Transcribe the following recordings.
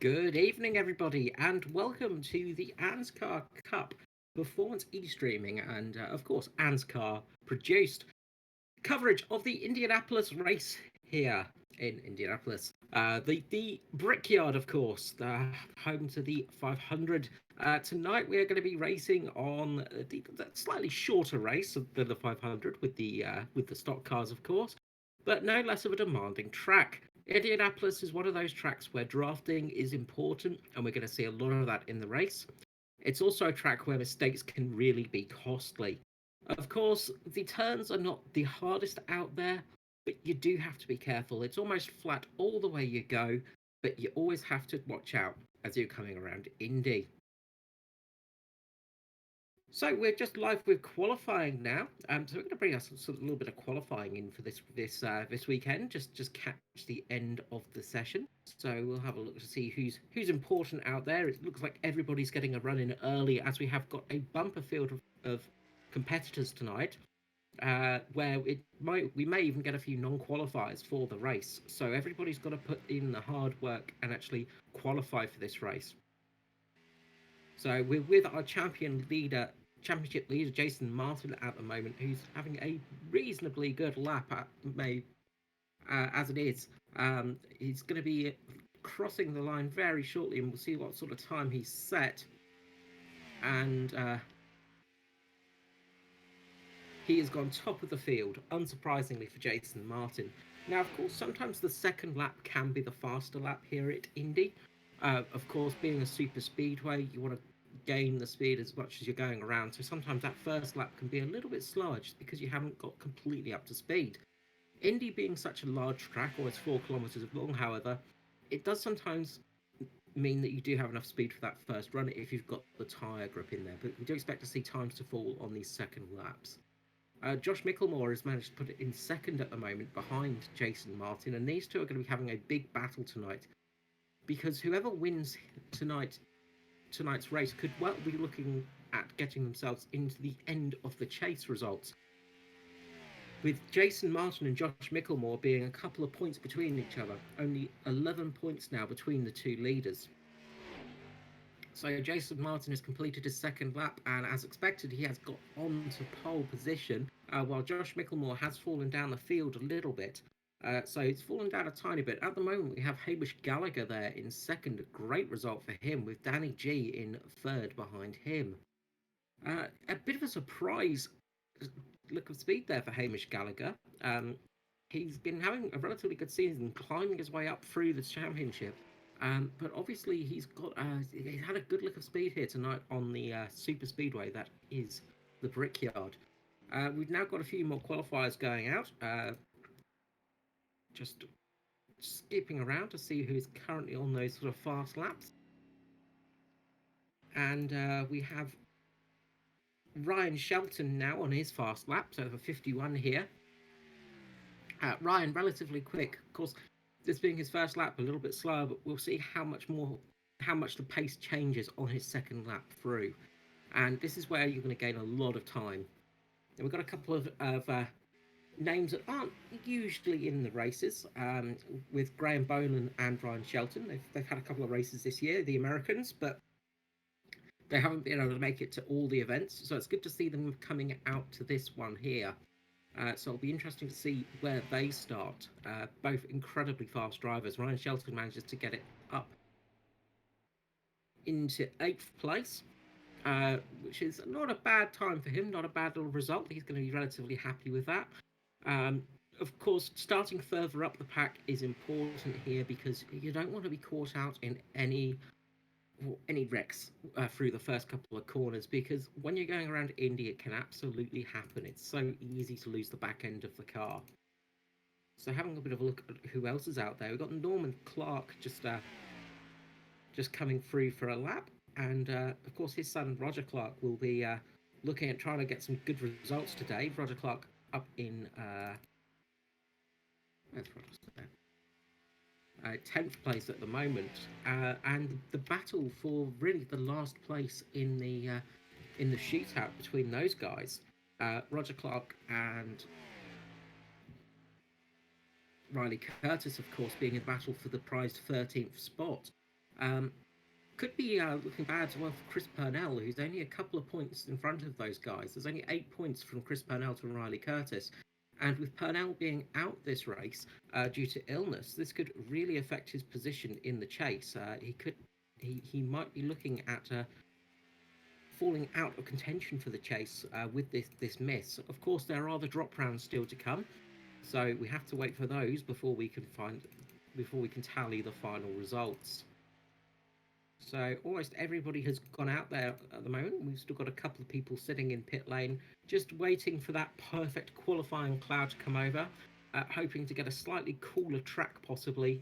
Good evening, everybody, and welcome to the ANZCAR Cup Performance e-streaming and, of course, ANZCAR produced coverage of the Indianapolis race here in Indianapolis. The Brickyard, of course, home to the 500. Tonight we are going to be racing on the slightly shorter race than the 500 with the stock cars, of course, but no less of a demanding track. Indianapolis is one of those tracks where drafting is important, and we're going to see a lot of that in the race. It's also a track where mistakes can really be costly. Of course, the turns are not the hardest out there, but you do have to be careful. It's almost flat all the way you go, but you always have to watch out as you're coming around Indy. So we're just live with qualifying now. So we're going to bring us a little bit of qualifying in for this weekend. Just catch the end of the session. So we'll have a look to see who's important out there. It looks like everybody's getting a run in early, as we have got a bumper field of competitors tonight. Where we may even get a few non-qualifiers for the race. So everybody's got to put in the hard work and actually qualify for this race. So we're with our championship leader Jason Martin at the moment, who's having a reasonably good lap as it is. He's going to be crossing the line very shortly, and we'll see what sort of time he's set. And he has gone top of the field, unsurprisingly for Jason Martin. Now, of course, sometimes the second lap can be the faster lap here at Indy. Of course, being a super speedway, you want to gain the speed as much as you're going around. So sometimes that first lap can be a little bit slower just because you haven't got completely up to speed. Indy being such a large track, almost 4 kilometers long, however, it does sometimes mean that you do have enough speed for that first run if you've got the tyre grip in there. But we do expect to see times to fall on these second laps. Josh Michelmore has managed to put it in second at the moment behind Jason Martin, and these two are going to be having a big battle tonight because whoever wins tonight's race could well be looking at getting themselves into the end of the chase results, with Jason Martin and Josh Michelmore being a couple of points between each other, only 11 points now between the two leaders. So Jason Martin has completed his second lap, and as expected, he has got on to pole position, while Josh Michelmore has fallen down the field a little bit. So it's fallen down a tiny bit. At the moment, we have Hamish Gallagher there in second. A great result for him, with Danny G in third behind him. A bit of a surprise look of speed there for Hamish Gallagher. He's been having a relatively good season, climbing his way up through the championship. But obviously he's had a good look of speed here tonight on the super speedway that is the Brickyard. We've now got a few more qualifiers going out. Just skipping around to see who's currently on those sort of fast laps. And we have Ryan Shelton now on his fast lap, so for 51 here. Ryan, relatively quick. Of course, this being his first lap, a little bit slower, but we'll see how much the pace changes on his second lap through. And this is where you're going to gain a lot of time. And we've got a couple of names that aren't usually in the races, with Graham Bolan and Ryan Shelton. They've had a couple of races this year, the Americans, but they haven't been able to make it to all the events. So it's good to see them coming out to this one here. So it'll be interesting to see where they start. Both incredibly fast drivers. Ryan Shelton manages to get it up into 8th place, which is not a bad time for him, not a bad little result. He's going to be relatively happy with that. Of course, starting further up the pack is important here because you don't want to be caught out in any wrecks through the first couple of corners, because when you're going around Indy, it can absolutely happen. It's so easy to lose the back end of the car. So having a bit of a look at who else is out there, we've got Norman Clark just coming through for a lap, and of course his son Roger Clark will be looking at trying to get some good results today. Roger Clark up in where's Roger? 10th place at the moment, and the battle for really the last place in the shootout between those guys, Roger Clark and Riley Curtis, of course, being in battle for the prized 13th spot. Um, could be looking bad as well for Chris Purnell, who's only a couple of points in front of those guys. There's only 8 points from Chris Purnell to Riley Curtis. And with Purnell being out this race due to illness, this could really affect his position in the chase. He might be looking at falling out of contention for the chase with this miss. Of course, there are the drop rounds still to come, so we have to wait for those before we can tally the final results. So almost everybody has gone out there at the moment. We've still got a couple of people sitting in pit lane, just waiting for that perfect qualifying cloud to come over, hoping to get a slightly cooler track possibly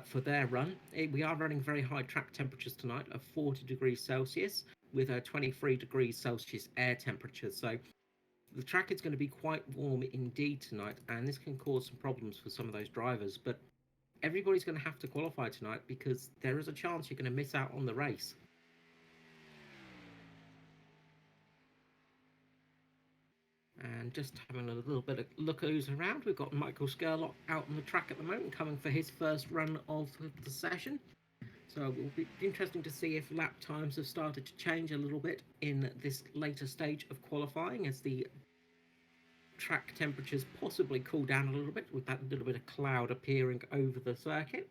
for their run. We are running very high track temperatures tonight of 40 degrees Celsius with a 23 degrees Celsius air temperature. So the track is going to be quite warm indeed tonight, and this can cause some problems for some of those drivers. But everybody's going to have to qualify tonight because there is a chance you're going to miss out on the race. And just having a little bit of look who's around, we've got Michael Skurlock out on the track at the moment, coming for his first run of the session. So it will be interesting to see if lap times have started to change a little bit in this later stage of qualifying as the track temperatures possibly cool down a little bit with that little bit of cloud appearing over the circuit.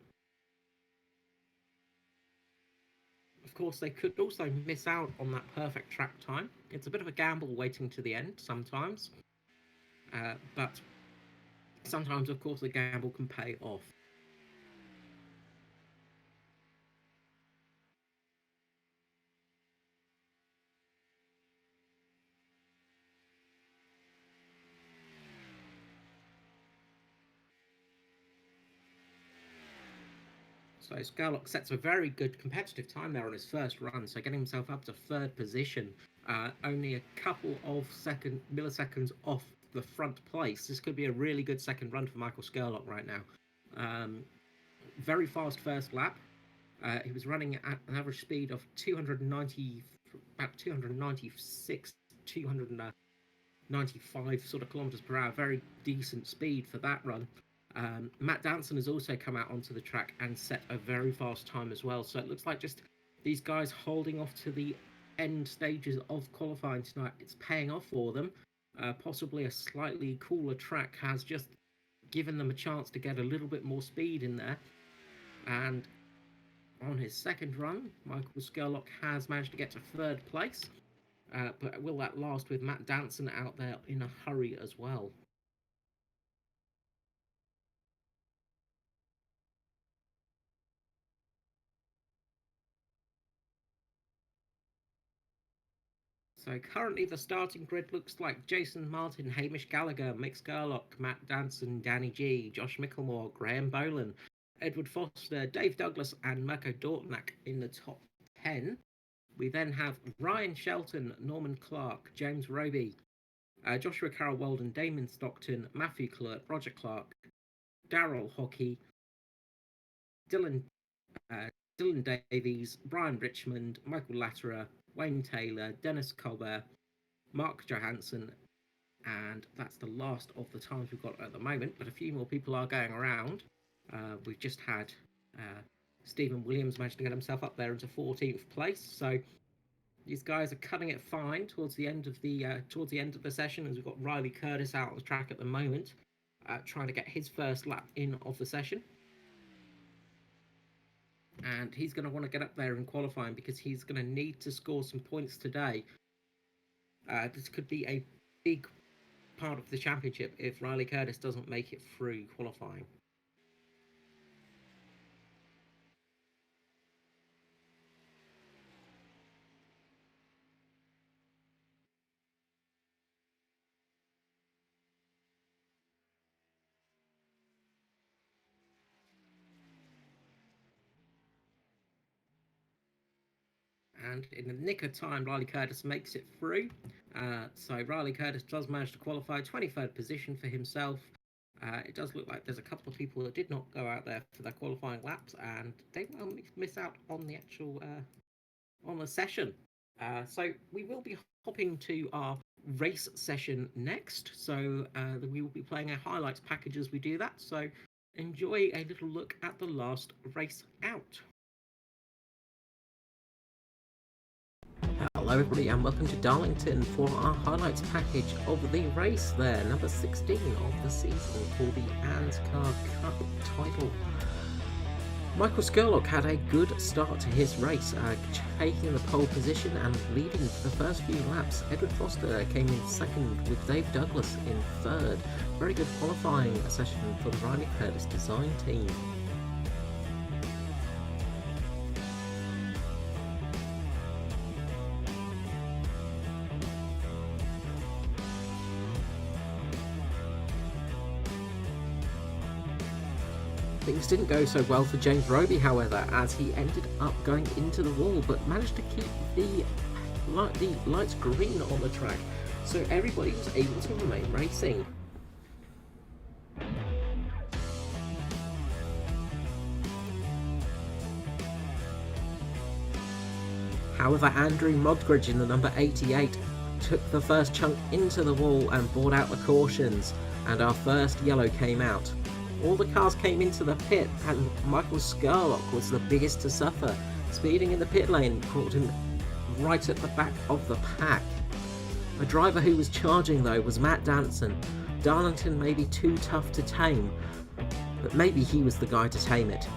Of course, they could also miss out on that perfect track time. It's a bit of a gamble waiting to the end sometimes, but sometimes, of course, the gamble can pay off. So Scarlock sets a very good competitive time there on his first run, so getting himself up to third position, only a couple of milliseconds off the front place. This could be a really good second run for Michael Skurlock right now. Very fast first lap. He was running at an average speed of 290, about 296, 295 sort of kilometers per hour. Very decent speed for that run. Matt Danson has also come out onto the track and set a very fast time as well. So it looks like just these guys holding off to the end stages of qualifying tonight. It's paying off for them. Possibly a slightly cooler track has just given them a chance to get a little bit more speed in there. And on his second run, Michael Skurlock has managed to get to third place. But will that last with Matt Danson out there in a hurry as well? So currently the starting grid looks like Jason Martin, Hamish Gallagher, Mick Skurlock, Matt Danson, Danny G, Josh Michelmore, Graham Bolan, Edward Foster, Dave Douglas and Mirko Dortnack in the top 10. We then have Ryan Shelton, Norman Clark, James Roby, Joshua Carroll Walden, Damon Stockton, Matthew Clerk, Roger Clark, Daryl Hockey, Dylan uh, Dylan Davies, Brian Richmond, Michael Latterer, Wayne Taylor, Dennis Colbert, Mark Johansson, and that's the last of the times we've got at the moment. But a few more people are going around. We've just had Stephen Williams manage to get himself up there into 14th place. So these guys are cutting it fine towards the end of the session, as we've got Riley Curtis out on the track at the moment, trying to get his first lap in of the session. And he's going to want to get up there in qualifying because he's going to need to score some points today. This could be a big part of the championship if Riley Curtis doesn't make it through qualifying. And in the nick of time, Riley Curtis makes it through. So Riley Curtis does manage to qualify, 23rd position for himself. It does look like there's a couple of people that did not go out there for their qualifying laps, and they will miss out on the actual on the session. So we will be hopping to our race session next. So we will be playing a highlights package as we do that. So enjoy a little look at the last race out. Hello everybody and welcome to Darlington for our highlights package of the race there, number 16 of the season for the ANZCAR Cup title. Michael Skurlock had a good start to his race, taking the pole position and leading for the first few laps. Edward Foster came in second with Dave Douglas in third. Very good qualifying session for the Riley Curtis design team. Things didn't go so well for James Roby, however, as he ended up going into the wall, but managed to keep the lights green on the track, so everybody was able to remain racing. However, Andrew Modgridge in the number 88 took the first chunk into the wall and brought out the cautions, and our first yellow came out. All the cars came into the pit and Michael Skurlock was the biggest to suffer. Speeding in the pit lane caught him right at the back of the pack. A driver who was charging though was Matt Danson. Darlington may be too tough to tame, but maybe he was the guy to tame it.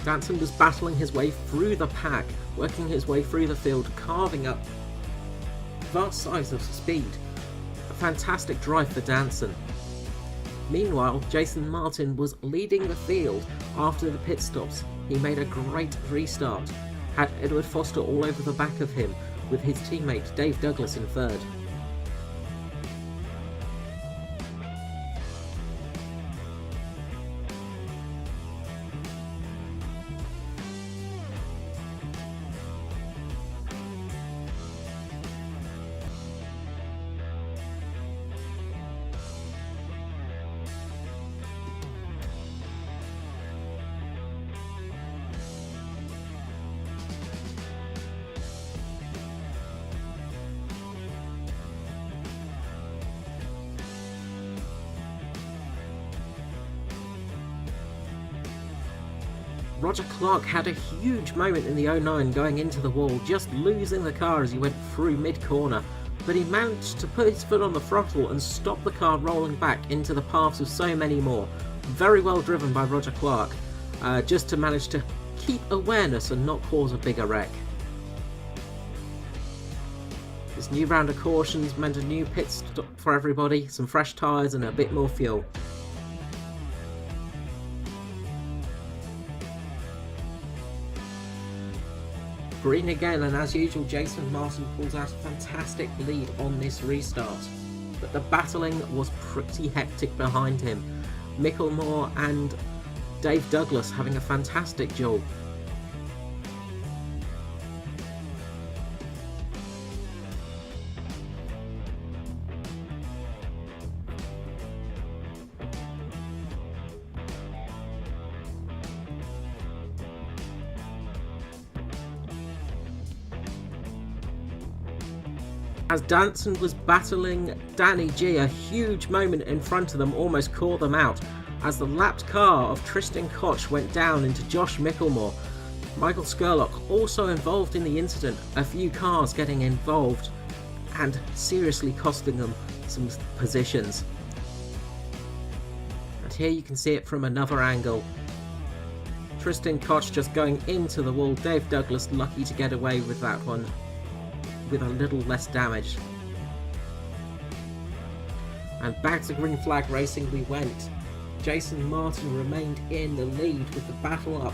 Danson was battling his way through the pack, working his way through the field, carving up vast size of speed. A fantastic drive for Danson. Meanwhile, Jason Martin was leading the field after the pit stops. He made a great restart, had Edward Foster all over the back of him, with his teammate Dave Douglas in third. Roger Clark had a huge moment in the 09 going into the wall, just losing the car as he went through mid-corner, but he managed to put his foot on the throttle and stop the car rolling back into the paths of so many more. Very well driven by Roger Clark, just to manage to keep awareness and not cause a bigger wreck. This new round of cautions meant a new pit stop for everybody, some fresh tyres and a bit more fuel. Green again, and as usual Jason Martin pulls out a fantastic lead on this restart, but the battling was pretty hectic behind him. Michelmore and Dave Douglas having a fantastic job. As Danson was battling Danny G, a huge moment in front of them almost caught them out, as the lapped car of Tristan Koch went down into Josh Michelmore. Michael Skurlock also involved in the incident, a few cars getting involved and seriously costing them some positions. And here you can see it from another angle. Tristan Koch just going into the wall, Dave Douglas lucky to get away with that one, with a little less damage. And back to green flag racing we went. Jason Martin remained in the lead with the battle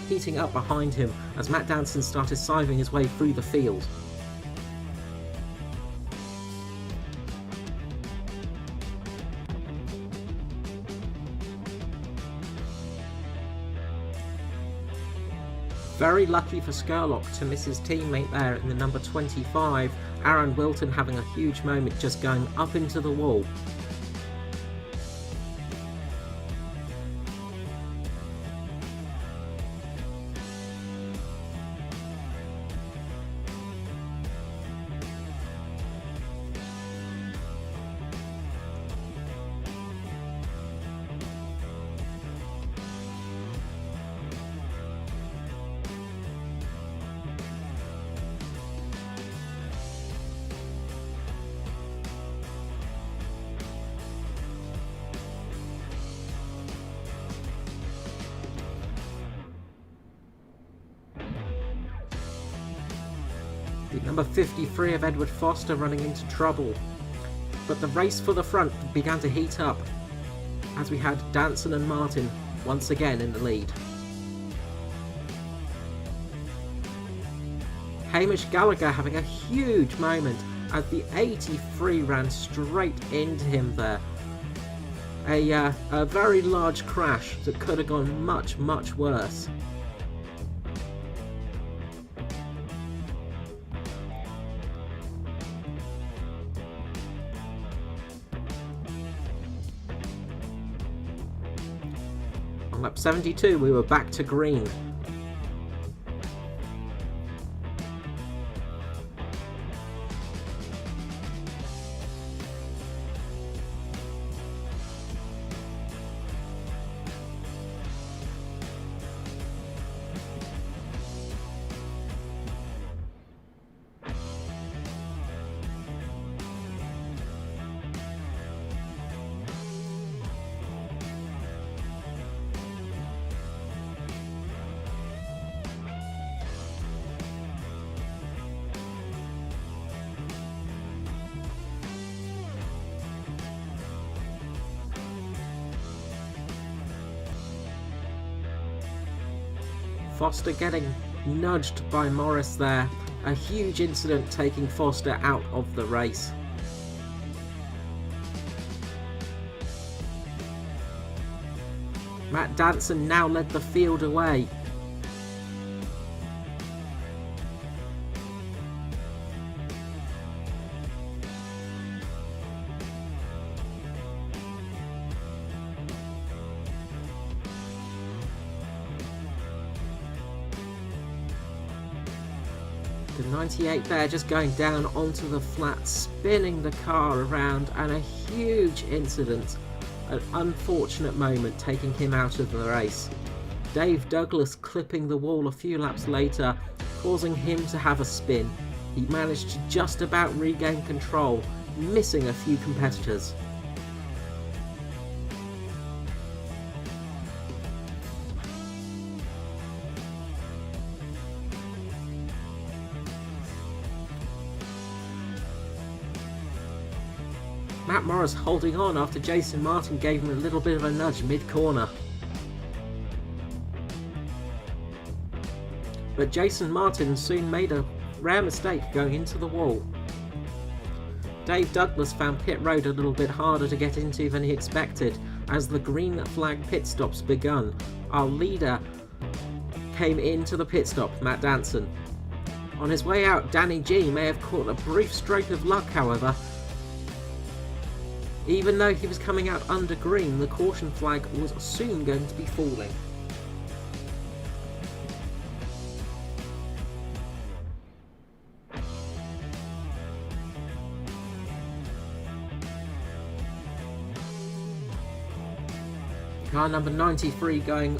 heating up behind him as Matt Danson started scything his way through the field. Very lucky for Skurlock to miss his teammate there in the number 25, Aaron Wilton having a huge moment just going up into the wall. The number 53 of Edward Foster running into trouble. But the race for the front began to heat up as we had Danson and Martin once again in the lead. Hamish Gallagher having a huge moment as the 83 ran straight into him there. A very large crash that could have gone much, much worse. On lap 72 we were back to green. Foster getting nudged by Morris there. A huge incident taking Foster out of the race. Matt Danson now led the field away. The 98 there just going down onto the flat, spinning the car around, and a huge incident. An unfortunate moment taking him out of the race. Dave Douglas clipping the wall a few laps later, causing him to have a spin. He managed to just about regain control, missing a few competitors. Matt Morris holding on after Jason Martin gave him a little bit of a nudge mid-corner. But Jason Martin soon made a rare mistake going into the wall. Dave Douglas found pit road a little bit harder to get into than he expected as the green flag pit stops begun. Our leader came into the pit stop, Matt Danson. On his way out, Danny G may have caught a brief stroke of luck, however. Even though he was coming out under green, the caution flag was soon going to be falling. Car number 93 going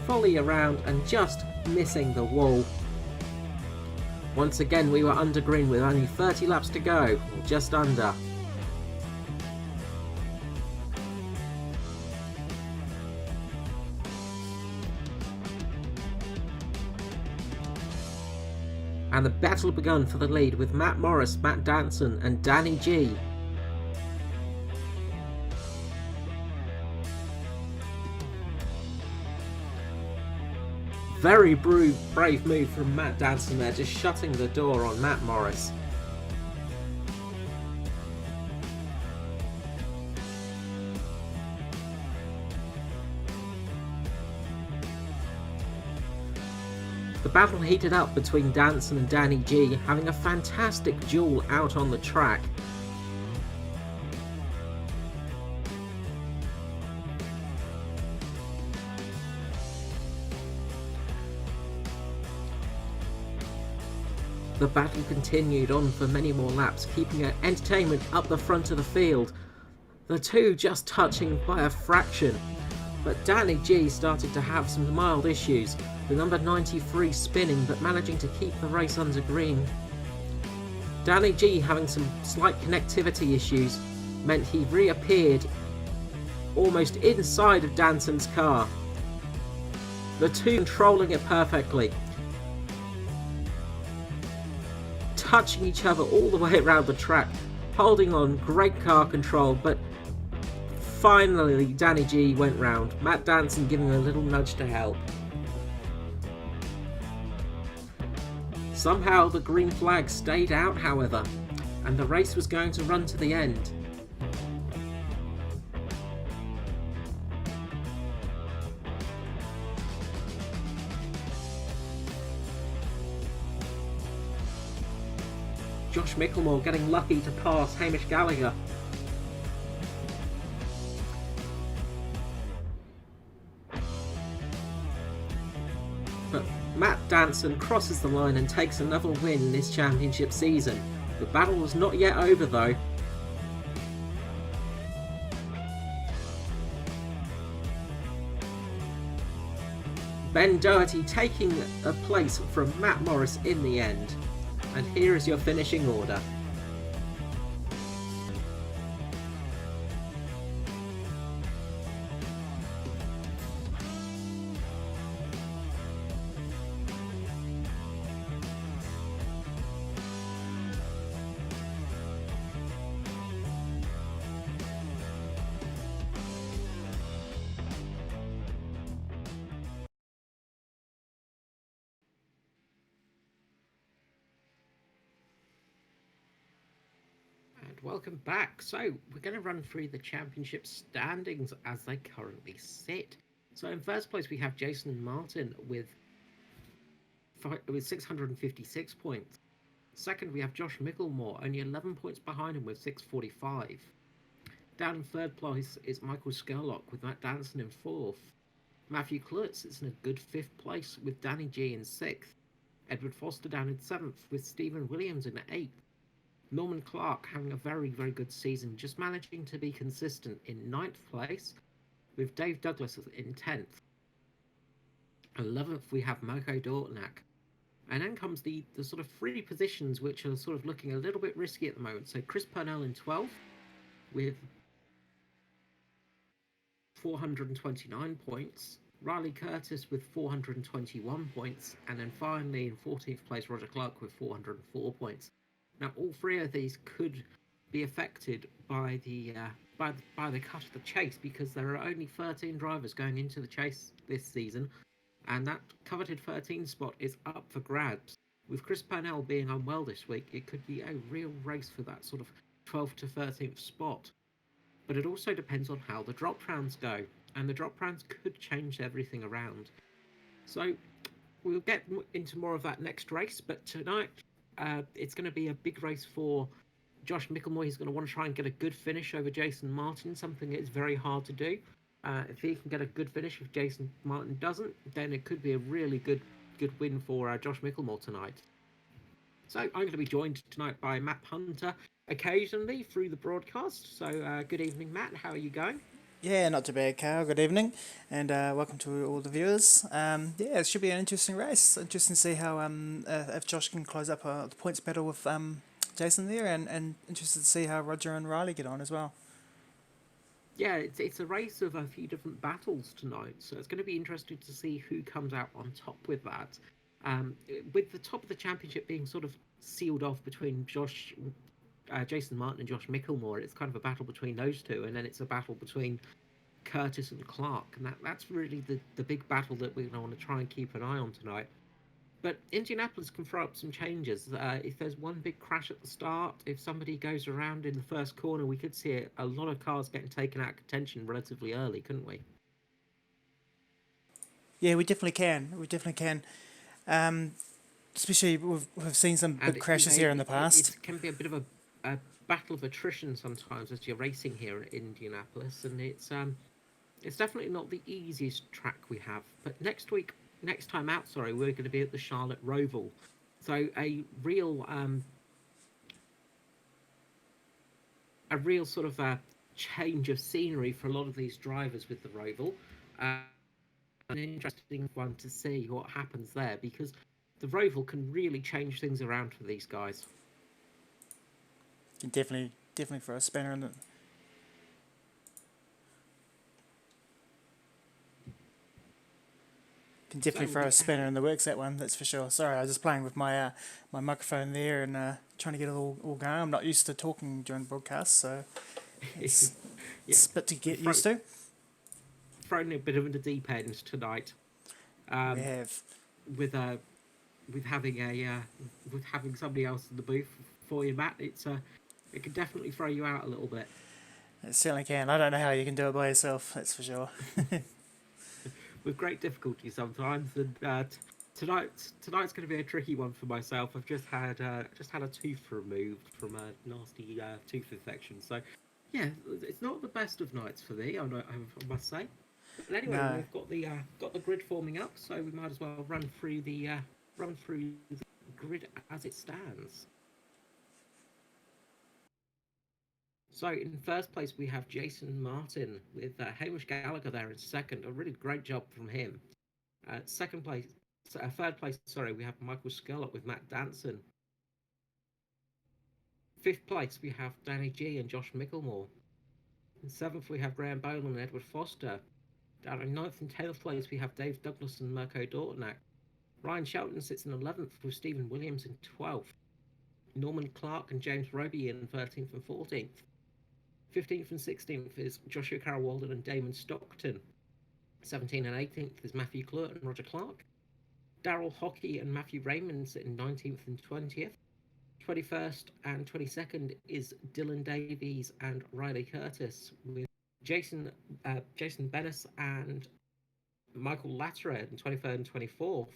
fully around and just missing the wall. Once again we were under green with only 30 laps to go, or just under. And the battle begun for the lead with Matt Morris, Matt Danson and Danny G. Very brave move from Matt Danson there, just shutting the door on Matt Morris. The battle heated up between Danson and Danny G, having a fantastic duel out on the track. The battle continued on for many more laps, keeping an entertainment up the front of the field. The two just touching by a fraction. But Danny G started to have some mild issues, the number 93 spinning but managing to keep the race under green. Danny G having some slight connectivity issues meant he reappeared almost inside of Danson's car. The two controlling it perfectly. touching each other all the way around the track, holding on, great car control, but finally Danny G went round, Matt Danson giving a little nudge to help. Somehow the green flag stayed out, however, and the race was going to run to the end. Josh Michelmore getting lucky to pass Hamish Gallagher. But Matt Danson crosses the line and takes another win this championship season. The battle was not yet over though. Ben Doherty taking a place from Matt Morris in the end. And here is your finishing order. Welcome back. So we're going to run through the championship standings as they currently sit. So in first place we have Jason Martin with 656 points. Second we have Josh Michelmore, only 11 points behind him with 645. Down in third place is Michael Skerlock with Matt Danson in fourth. Matthew Klutz is in a good fifth place with Danny G in sixth. Edward Foster down in seventh with Stephen Williams in eighth. Norman Clark having a very, very good season, just managing to be consistent in ninth place, with Dave Douglas in 10th. 11th, we have Moko Dortnak. And then comes the sort of three positions which are sort of looking a little bit risky at the moment. So Chris Purnell in 12th, with 429 points. Riley Curtis with 421 points. And then finally, in 14th place, Roger Clark with 404 points. Now, all three of these could be affected by the cut of the chase, because there are only 13 drivers going into the chase this season, and that coveted 13 spot is up for grabs. With Chris Purnell being unwell this week, it could be a real race for that sort of 12th to 13th spot. But it also depends on how the drop rounds go, and the drop rounds could change everything around. So we'll get into more of that next race, but tonight it's going to be a big race for Josh Michelmore. He's going to want to try and get a good finish over Jason Martin, something that is very hard to do. If he can get a good finish, if Jason Martin doesn't, then it could be a really good win for Josh Michelmore tonight. So I'm going to be joined tonight by Matt Hunter occasionally through the broadcast. So good evening, Matt. How are you going? Yeah, not too bad, Carl. Good evening, and welcome to all the viewers. Yeah, it should be an interesting race. Interesting to see how if Josh can close up the points battle with Jason there, and interested to see how Roger and Riley get on as well. Yeah, it's a race of a few different battles tonight, so it's going to be interesting to see who comes out on top with that. With the top of the championship being sort of sealed off between Jason Martin and Josh Michelmore, it's kind of a battle between those two, and then it's a battle between Curtis and Clark, and that's really the big battle that we're going to want to try and keep an eye on tonight. But Indianapolis can throw up some changes. If there's one big crash at the start, if somebody goes around in the first corner, we could see a lot of cars getting taken out of contention relatively early, couldn't we? Yeah, we definitely can. We definitely can. Especially we've seen some big crashes here in the past. It can be a bit of a battle of attrition sometimes as you're racing here in Indianapolis, and it's definitely not the easiest track we have. But next time out, we're going to be at the Charlotte Roval. So a real sort of a change of scenery for a lot of these drivers with the Roval. An interesting one to see what happens there, because the Roval can really change things around for these guys. Can definitely throw a spanner in the. can So definitely we'll throw a be spinner in the works, that one, that's for sure. Sorry, I was just playing with my my microphone there and trying to get it all going. I'm not used to talking during broadcasts, so it's yeah, it's a bit to we've get used to. thrown a bit of the deep end tonight. We Um, have. with with having a with having somebody else in the booth for you, Matt, it can definitely throw you out a little bit. It certainly can. I don't know how you can do it by yourself, that's for sure. With great difficulty sometimes. And tonight's going to be a tricky one for myself. I've just had a tooth removed from a nasty tooth infection. So yeah, it's not the best of nights for me. I must say. But anyway, No. we've got the grid forming up, so we might as well run through the grid as it stands. So in first place we have Jason Martin with Hamish Gallagher there in second. A really great job from him. Second place, third place. Sorry, we have Michael Skerlock with Matt Danson. Fifth place we have Danny G and Josh Michelmore. In seventh we have Graham Boland and Edward Foster. Down in ninth and tenth place we have Dave Douglas and Mirko Dortnack. Ryan Shelton sits in 11th with Stephen Williams in 12th. Norman Clark and James Roby in 13th and 14th. 15th and 16th is Joshua Carroll Walden and Damon Stockton. 17th and 18th is Matthew Clurt and Roger Clark. Daryl Hockey and Matthew Raymond sit in 19th and 20th. 21st and 22nd is Dylan Davies and Riley Curtis, with Jason Bennis and Michael Latterer in 23rd and 24th.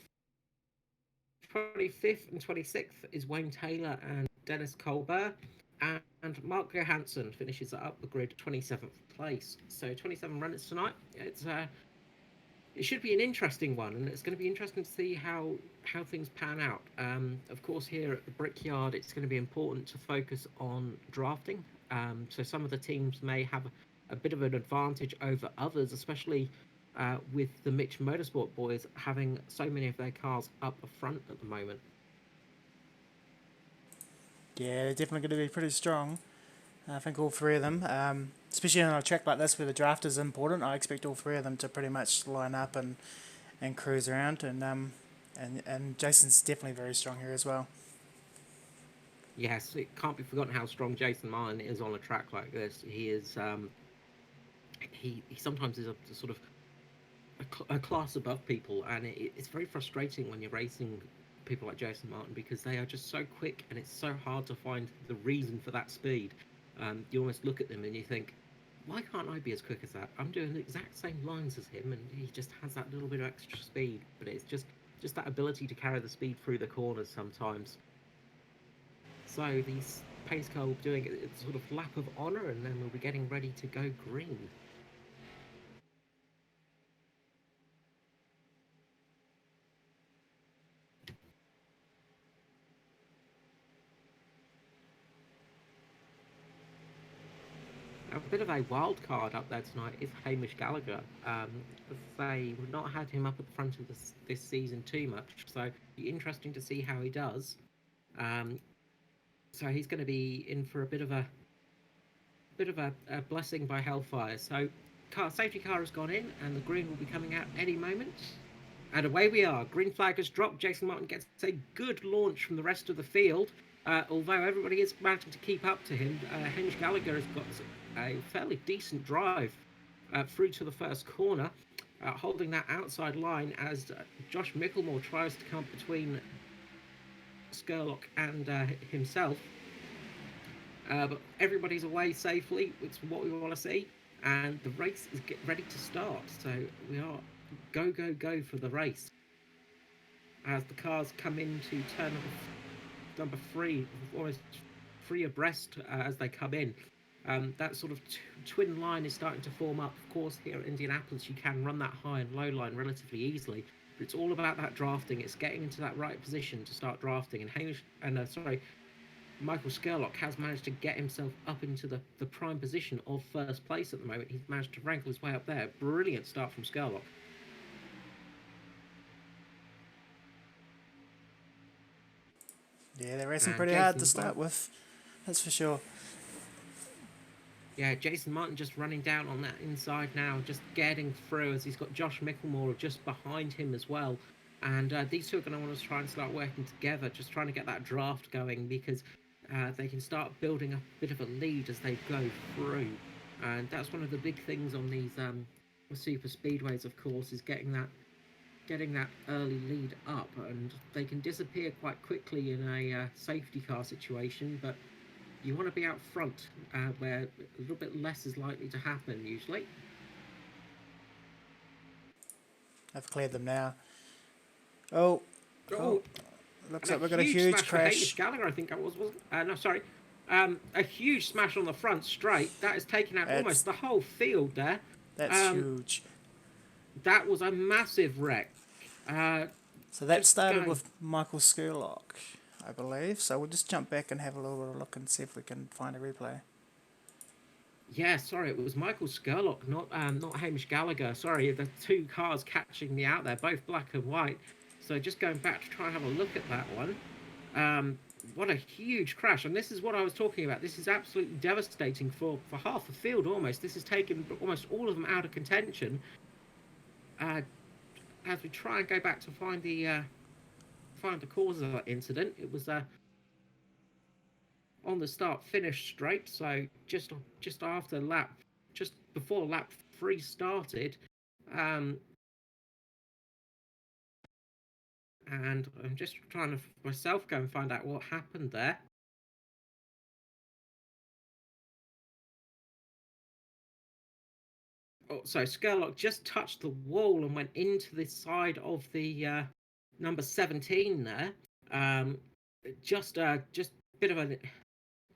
25th and 26th is Wayne Taylor and Dennis Colbert. And Mark Johansson finishes up the grid 27th place. So 27 runners tonight. It should be an interesting one, and it's going to be interesting to see how things pan out. Of course, here at the Brickyard, it's going to be important to focus on drafting. So some of the teams may have a bit of an advantage over others, especially with the Mitch Motorsport boys having so many of their cars up front at the moment. Yeah, they're definitely going to be pretty strong. I think all three of them, especially on a track like this where the draft is important, I expect all three of them to pretty much line up and cruise around. And Jason's definitely very strong here as well. Yes, it can't be forgotten how strong Jason Martin is on a track like this. He is he sometimes is a sort of a class above people, and it's very frustrating when you're racing people like Jason Martin because they are just so quick, and it's so hard to find the reason for that speed. You almost look at them and you think, why can't I be as quick as that? I'm doing the exact same lines as him, and he just has that little bit of extra speed. But it's just that ability to carry the speed through the corners sometimes. So these pace car will be doing a sort of lap of honour, and then we'll be getting ready to go green. A bit of a wild card up there tonight is Hamish Gallagher. We've not had him up at the front of this season too much, so it'll be interesting to see how he does. Um, so he's going to be in for a bit of a blessing by hellfire. So safety car has gone in, and the green will be coming out any moment. And away we are. Green flag has dropped. Jason Martin gets a good launch from the rest of the field. Although everybody is managing to keep up to him, Hamish Gallagher has got a fairly decent drive through to the first corner, holding that outside line as Josh Michelmore tries to come between Skerlock and himself. But everybody's away safely, which is what we want to see. And the race is ready to start. So we are go for the race. As the cars come into turn number 3, almost 3 abreast as they come in. That sort of twin line is starting to form up. Of course, here at Indianapolis, you can run that high and low line relatively easily. But it's all about that drafting. It's getting into that right position to start drafting. And Michael Skerlock has managed to get himself up into the prime position of first place at the moment. He's managed to wrangle his way up there. Brilliant start from Skerlock. Yeah, they're racing And pretty hard Jason, to start with, that's for sure. Yeah, Jason Martin just running down on that inside now, just getting through as he's got Josh Michelmore just behind him as well. And these two are going to want to try and start working together, just trying to get that draft going because they can start building a bit of a lead as they go through. And that's one of the big things on these super speedways, of course, is getting that early lead up, and they can disappear quite quickly in a safety car situation, but you want to be out front where a little bit less is likely to happen usually. I've cleared them now. Oh, oh, Oh, looks and a like we've got a huge huge smash for Hamish crash. Gallagher, I think that wasn't no, sorry. A huge smash on the front straight. That has taken out almost That's the whole field there. that's Um, huge. that was a massive wreck. Uh, So that just started going with Michael Skurlock, I believe. So we'll just jump back and have a little bit of a look and see if we can find a replay. Yeah, sorry, it was Michael Skurlock, not Hamish Gallagher. Sorry, the two cars catching me out there, both black and white. So just going back to try and have a look at that one. Um, what a huge crash! And this is what I was talking about. This is absolutely devastating for half the field almost. This has taken almost all of them out of contention. Uh, as we try and go back to find the cause of that incident, it was on the start finish straight. So just after lap, just before lap three started, um, and I'm just trying to myself go and find out what happened there. Oh, so Skurlock just touched the wall and went into the side of the number 17 there. Um, just a bit of a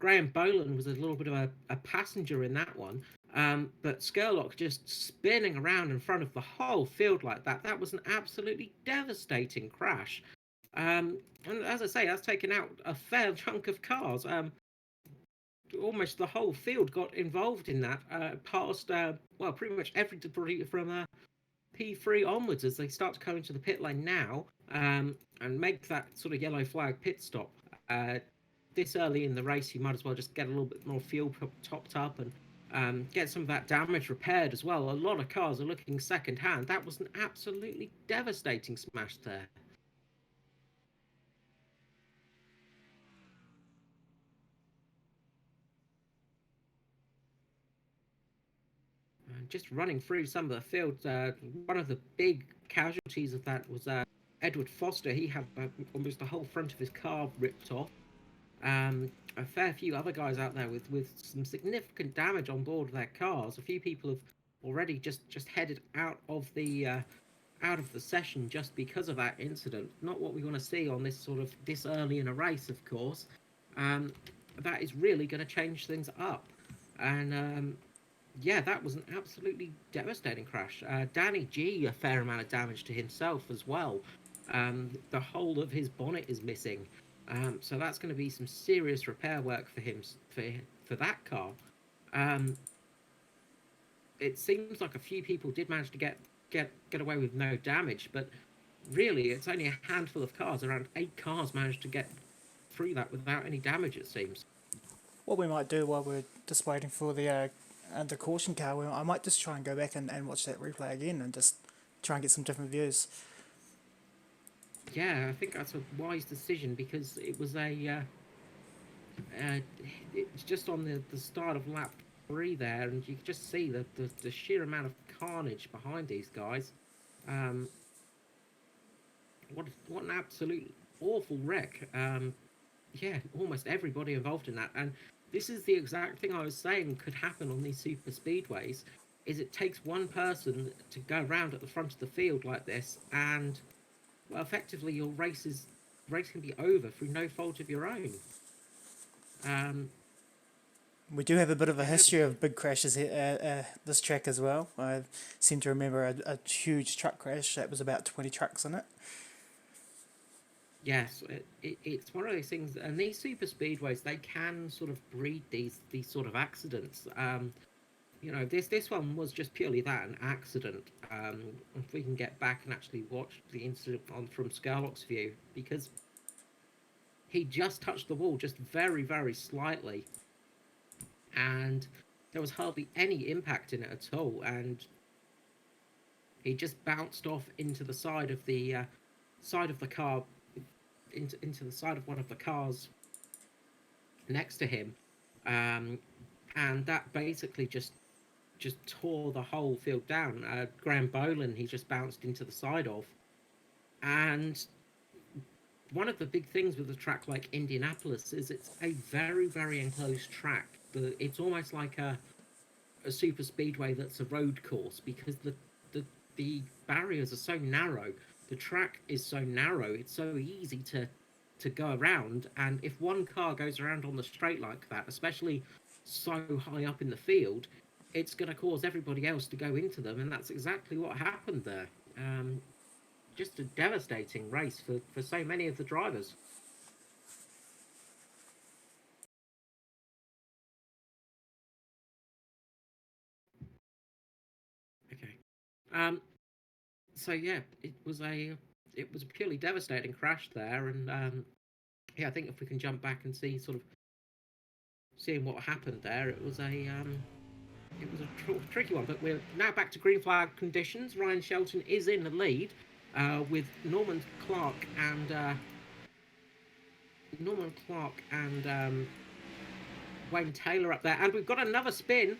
Graham Boland was a little bit of a passenger in that one. But Skurlock just spinning around in front of the whole field like that. That was an absolutely devastating crash. And as I say, that's taken out a fair chunk of cars. Almost the whole field got involved in that, past, well, pretty much everybody from P3 onwards as they start to come into the pit lane now and make that sort of yellow flag pit stop. This early in the race, you might as well just get a little bit more fuel topped up and get some of that damage repaired as well. A lot of cars are looking second hand. That was an absolutely devastating smash there. Just running through some of the field, one of the big casualties of that was Edward Foster. He had almost the whole front of his car ripped off. A fair few other guys out there with some significant damage on board their cars. A few people have already just headed out of the session just because of that incident. Not what we want to see on this early in a race, of course. Um, that is really going to change things up, and yeah, that was an absolutely devastating crash. Danny G, a fair amount of damage to himself as well. The whole of his bonnet is missing. So that's going to be some serious repair work for him for that car. Um, it seems like a few people did manage to get away with no damage, but really, it's only a handful of cars. Around 8 cars managed to get through that without any damage. It seems. What we might do while we're just waiting for the caution car, I might just try and go back and watch that replay again and just try and get some different views. Yeah, I think that's a wise decision because it was uh, it's just on the start of lap three there, and you can just see the sheer amount of carnage behind these guys. Um, what an absolute awful wreck. Yeah, almost everybody involved in that, and this is the exact thing I was saying could happen on these super speedways. Is it takes one person to go around at the front of the field like this, and well, effectively your race can be over through no fault of your own. Um, We do have a bit of a yeah, history of big crashes here, this track as well. I seem to remember a huge truck crash that was about 20 trucks in it. yes, it's one of those things, and these super speedways they can sort of breed these sort of accidents. This one was just purely that, an accident. If we can get back and actually watch the incident from Scarlock's view, because he just touched the wall just very, very slightly, and there was hardly any impact in it at all, and he just bounced off into the side of the car, into the side of one of the cars next to him, um, and that basically just tore the whole field down. Graham Boland, he just bounced into the side of, and one of the big things with a track like Indianapolis is it's a very, very enclosed track. It's almost like a super speedway that's a road course, because the the barriers are so narrow. The track is so narrow. It's so easy to go around, and if one car goes around on the straight like that, especially so high up in the field, it's going to cause everybody else to go into them, and that's exactly what happened there. Um, just a devastating race for so many of the drivers. Okay. Um, so yeah, it was a purely devastating crash there, and yeah, I think if we can jump back and see sort of seeing what happened there, it was a tricky one. But we're now back to green flag conditions. Ryan Shelton is in the lead with Norman Clark and Wayne Taylor up there, and we've got another spin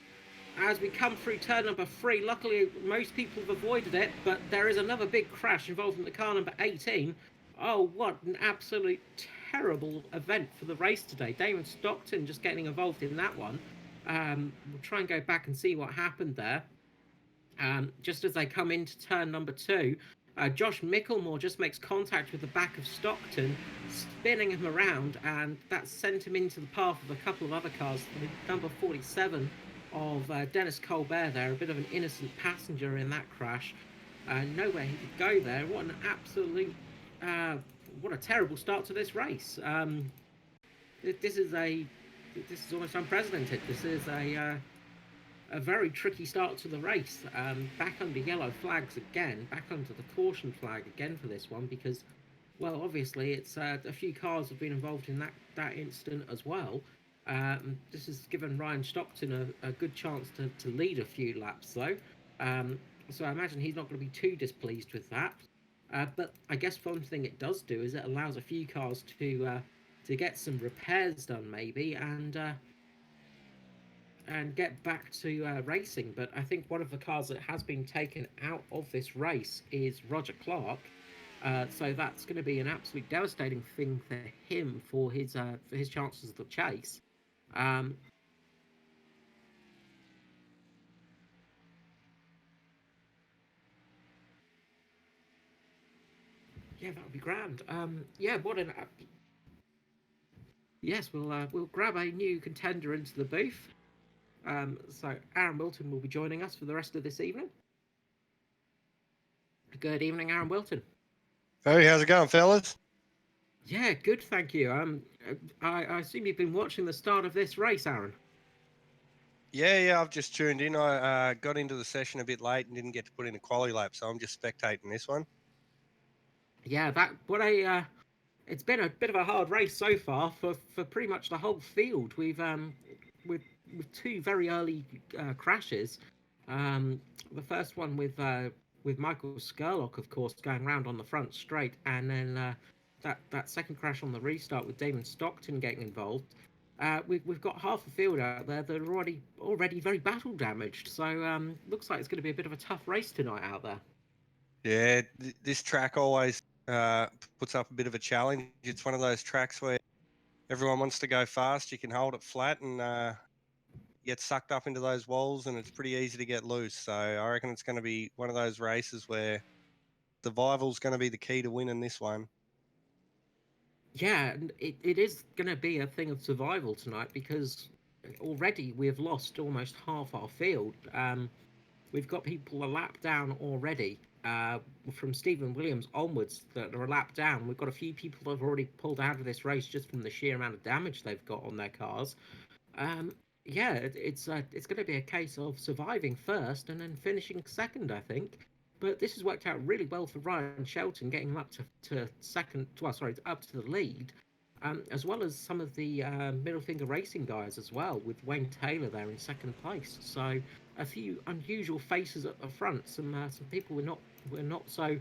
as we come through turn number 3. Luckily, most people have avoided it, but there is another big crash involving the car number 18. Oh, what an absolute terrible event for the race today. Damon Stockton just getting involved in that one. We'll try and go back and see what happened there. Just as they come into turn number 2, Josh Michelmore just makes contact with the back of Stockton, spinning him around, and that sent him into the path of a couple of other cars. Number 47 of Dennis Colbert there, a bit of an innocent passenger in that crash. Nowhere he could go there. What an absolute, what a terrible start to this race. This is almost unprecedented. This is a very tricky start to the race. Back under yellow flags again, back under the caution flag again for this one, because, well, obviously it's a few cars have been involved in that incident as well. This has given Ryan Stockton a good chance to lead a few laps, though. So I imagine he's not going to be too displeased with that. But I guess one thing it does do is it allows a few cars to get some repairs done, maybe, and get back to racing. But I think one of the cars that has been taken out of this race is Roger Clark. So that's going to be an absolute devastating thing for him for his chances of the chase. Um, yeah, that would be grand. Yeah, what an yes, we'll grab a new contender into the booth. So Aaron Wilton will be joining us for the rest of this evening. Good evening, Aaron Wilton. Hey, how's it going, fellas? Yeah, good, thank you. I assume you've been watching the start of this race, Aaron. Yeah, I've just tuned in. I got into the session a bit late and didn't get to put in a quali lap, so I'm just spectating this one. Yeah, it's been a bit of a hard race so far for pretty much the whole field. With with two very early crashes. The first one with Michael Skurlock, of course, going round on the front straight, and then that second crash on the restart with Damon Stockton getting involved. We've got half the field out there that are already very battle damaged. So looks like it's going to be a bit of a tough race tonight out there. Yeah, this track always puts up a bit of a challenge. It's one of those tracks where everyone wants to go fast. You can hold it flat and get sucked up into those walls, and it's pretty easy to get loose. So I reckon it's going to be one of those races where survival's going to be the key to winning this one. Yeah, and it is going to be a thing of survival tonight, because already we've lost almost half our field. We've got people a lap down already, from Stephen Williams onwards, that are a lap down. We've got a few people that have already pulled out of this race just from the sheer amount of damage they've got on their cars. Um, yeah, it's going to be a case of surviving first and then finishing second, I think. But this has worked out really well for Ryan Shelton, getting him up to second. Well, sorry, up to the lead. as well as some of the middle finger racing guys as well, with Wayne Taylor there in second place. So a few unusual faces at the front, some people we're not so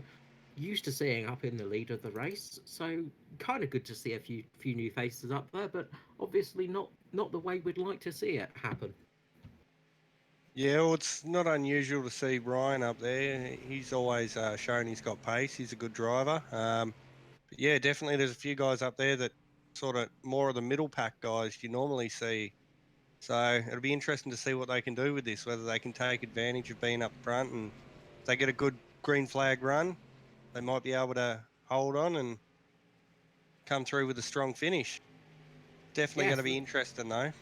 used to seeing up in the lead of the race. So kind of good to see a few new faces up there, but obviously not the way we'd like to see it happen. Yeah, well, it's not unusual to see Ryan up there. He's always shown he's got pace. He's a good driver. But yeah, definitely there's a few guys up there that sort of more of the middle pack guys you normally see. So it'll be interesting to see what they can do with this, whether they can take advantage of being up front, and if they get a good green flag run, they might be able to hold on and come through with a strong finish. Definitely going to Yes, be interesting though.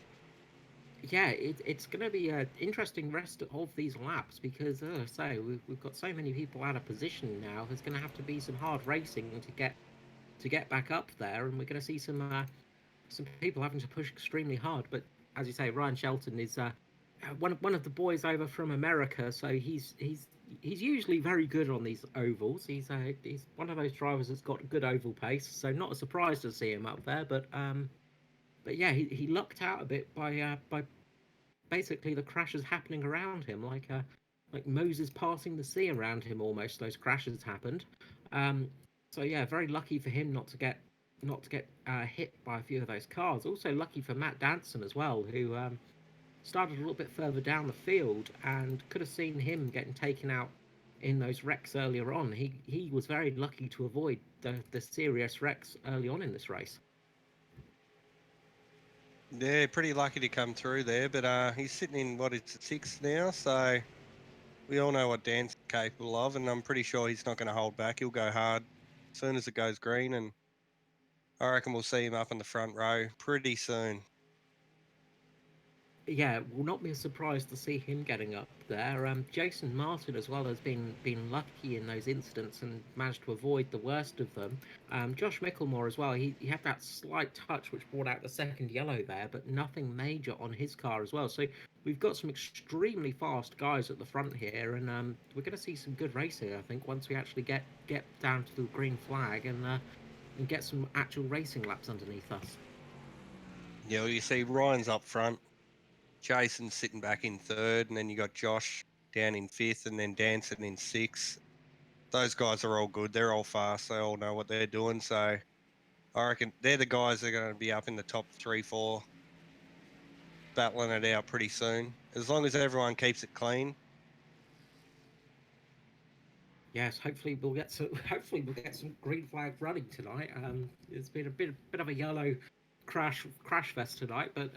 yeah, it's going to be an interesting rest of these laps because, as I say, we've got so many people out of position now. There's going to have to be some hard racing to get back up there, and we're going to see some people having to push extremely hard. But as you say, Ryan Shelton is one of the boys over from America, so he's usually very good on these ovals. He's one of those drivers that's got good oval pace, so not a surprise to see him up there. But yeah, he lucked out a bit by basically the crashes happening around him, like Moses passing the sea around him. Almost those crashes happened. Um, so yeah, very lucky for him not to get hit by a few of those cars. Also lucky for Matt Danson as well, who started a little bit further down the field and could have seen him getting taken out in those wrecks earlier on. He was very lucky to avoid the serious wrecks early on in this race. Yeah, pretty lucky to come through there, but he's sitting in what is it, sixth now, so we all know what Dan's capable of, and I'm pretty sure he's not going to hold back. He'll go hard as soon as it goes green, and I reckon we'll see him up in the front row pretty soon. Yeah, will not be a surprise to see him getting up there. Jason Martin as well has been lucky in those incidents and managed to avoid the worst of them. Josh Michelmore as well. He had that slight touch which brought out the second yellow there, but nothing major on his car as well. So we've got some extremely fast guys at the front here, and we're going to see some good racing. I think once we actually get down to the green flag and get some actual racing laps underneath us. Yeah, well, you see Ryan's up front, Jason's sitting back in third, and then you got Josh down in fifth, and then Danson in sixth. Those guys are all good. They're all fast. They all know what they're doing. So I reckon they're the guys that are going to be up in the top 3, 4, battling it out pretty soon. As long as everyone keeps it clean. Yes, hopefully we'll get some. Hopefully we'll get some green flag running tonight. It's been a bit of a yellow crash fest tonight, but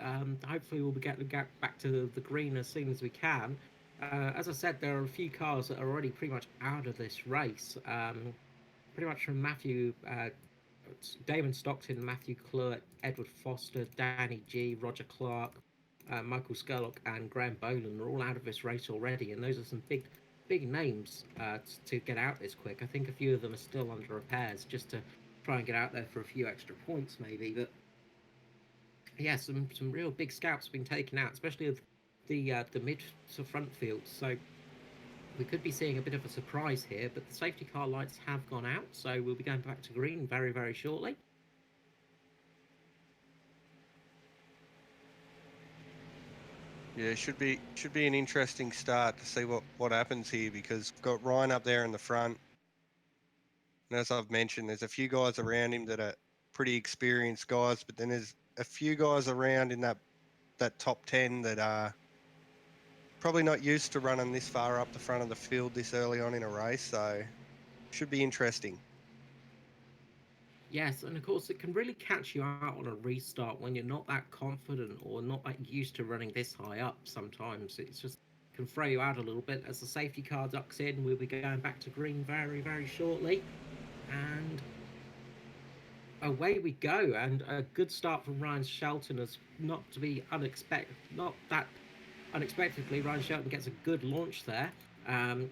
hopefully we'll be getting back to the green as soon as we can. As I said, there are a few cars that are already pretty much out of this race. Pretty much from Matthew, Damon Stockton, Matthew Cluett, Edward Foster, Danny G, Roger Clark, Michael Skurlock, and Graham Boland are all out of this race already, and those are some big names to get out this quick. I think a few of them are still under repairs just to try and get out there for a few extra points, maybe. But yeah, some real big scalps have been taken out, especially of the mid to front field. So we could be seeing a bit of a surprise here. But the safety car lights have gone out, so we'll be going back to green very shortly. Yeah, should be an interesting start to see what happens here, because we've got Ryan up there in the front. And as I've mentioned, there's a few guys around him that are pretty experienced guys, but then there's a few guys around in that top 10 that are probably not used to running this far up the front of the field this early on in a race, so should be interesting. Yes, and of course it can really catch you out on a restart when you're not that confident or not that used to running this high up. Sometimes it's just can throw you out a little bit as the safety car ducks in. We'll be going back to green very shortly, and away we go. And a good start from Ryan Shelton, as not that unexpectedly, Ryan Shelton gets a good launch there. Um,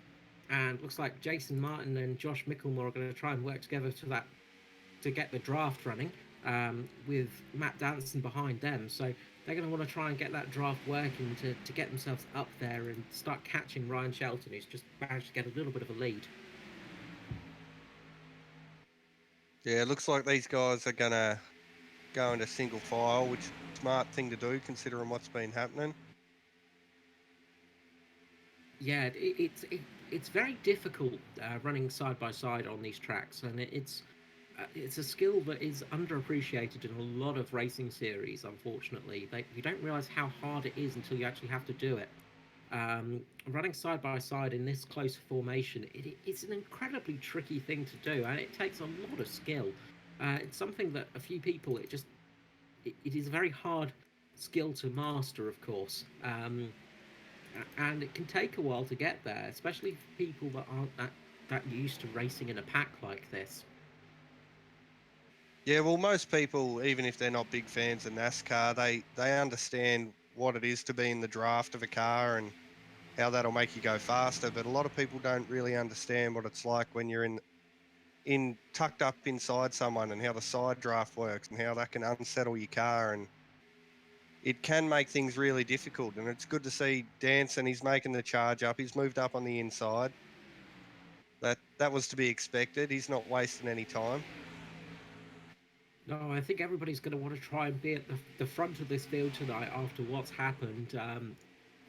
and looks like Jason Martin and Josh Michelmore are going to try and work together to get the draft running, with Matt Danson behind them. So they're going to want to try and get that draft working to get themselves up there and start catching Ryan Shelton, who's just managed to get a little bit of a lead. Yeah, it looks like these guys are going to go into single file, which is a smart thing to do considering what's been happening. Yeah, it's very difficult running side by side on these tracks, and it's a skill that is underappreciated in a lot of racing series. Unfortunately, you don't realize how hard it is until you actually have to do it. Running side by side in this close formation, it's an incredibly tricky thing to do, and it takes a lot of skill. It's something that a few people it is a very hard skill to master, of course. And it can take a while to get there, especially for people that aren't that used to racing in a pack like this. Yeah, well, most people, even if they're not big fans of NASCAR, they understand what it is to be in the draft of a car and how that'll make you go faster. But a lot of people don't really understand what it's like when you're in tucked up inside someone and how the side draft works and how that can unsettle your car, and it can make things really difficult. And it's good to see Danson. He's making the charge up. He's moved up on the inside. That was to be expected. He's not wasting any time. No, I think everybody's going to want to try and be at the front of this field tonight after what's happened.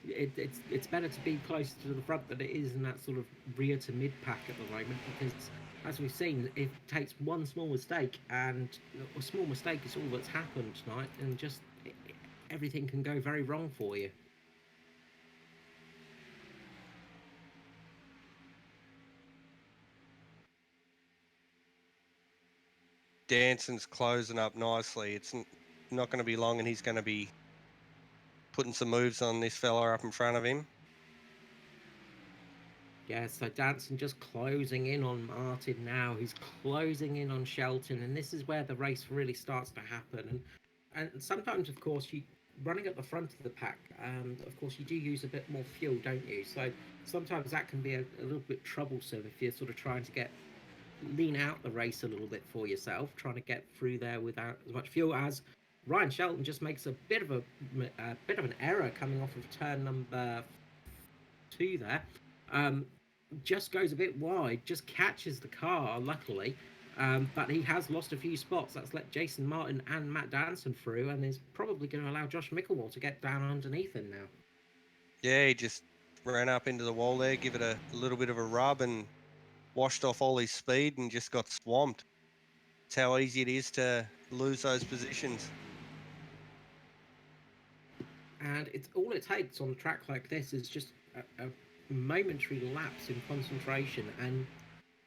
It's better to be closer to the front than it is in that sort of rear to mid pack at the moment, because as we've seen, it takes one small mistake, and a small mistake is all that's happened tonight, and just everything can go very wrong for you. Danson's closing up nicely. It's not going to be long, and he's going to be putting some moves on this fella up in front of him. Yeah, so Danson just closing in on Martin now. He's closing in on Shelton, and this is where the race really starts to happen. And sometimes, of course, you running at the front of the pack. Of course, you do use a bit more fuel, don't you? So sometimes that can be a little bit troublesome if you're sort of trying to lean out the race a little bit for yourself, trying to get through there without as much fuel. As Ryan Shelton just makes a bit of an error coming off of turn number two there. Um, just goes a bit wide, just catches the car, luckily. But he has lost a few spots. That's let Jason Martin and Matt Danson through, and is probably going to allow Josh Michelmore to get down underneath him now. Yeah, he just ran up into the wall there, give it a little bit of a rub, and washed off all his speed and just got swamped. It's how easy it is to lose those positions. And it's all it takes on a track like this is just a momentary lapse in concentration. And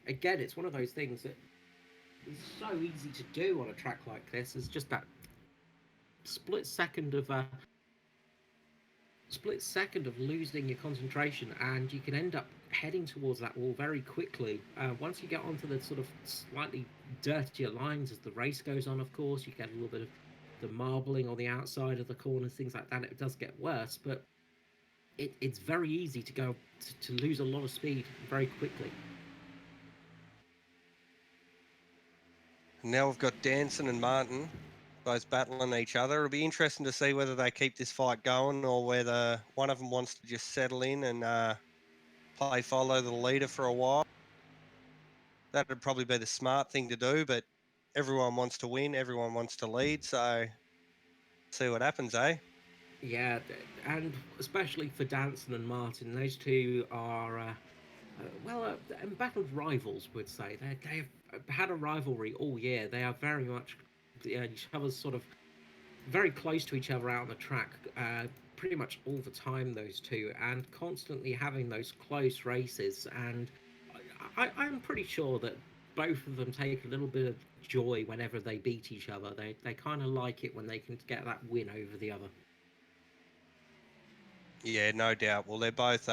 again, it's one of those things that is so easy to do on a track like this. It's just that split second of losing your concentration, and you can end up heading towards that wall very quickly. Once you get onto the sort of slightly dirtier lines as the race goes on, of course, you get a little bit of the marbling on the outside of the corners, things like that. It does get worse, but it's very easy to go to lose a lot of speed very quickly. Now we've got Danson and Martin both battling each other. It'll be interesting to see whether they keep this fight going or whether one of them wants to just settle in and play follow the leader for a while. That would probably be the smart thing to do, but everyone wants to win, everyone wants to lead, so see what happens, eh? Yeah, and especially for Danson and Martin, those two are embattled rivals, would say. They've had a rivalry all year. They are very much each other's sort of very close to each other out on the track, pretty much all the time, those two, and constantly having those close races. And I'm pretty sure that both of them take a little bit of joy whenever they beat each other. They kind of like it when they can get that win over the other. Yeah, no doubt. Well, they're both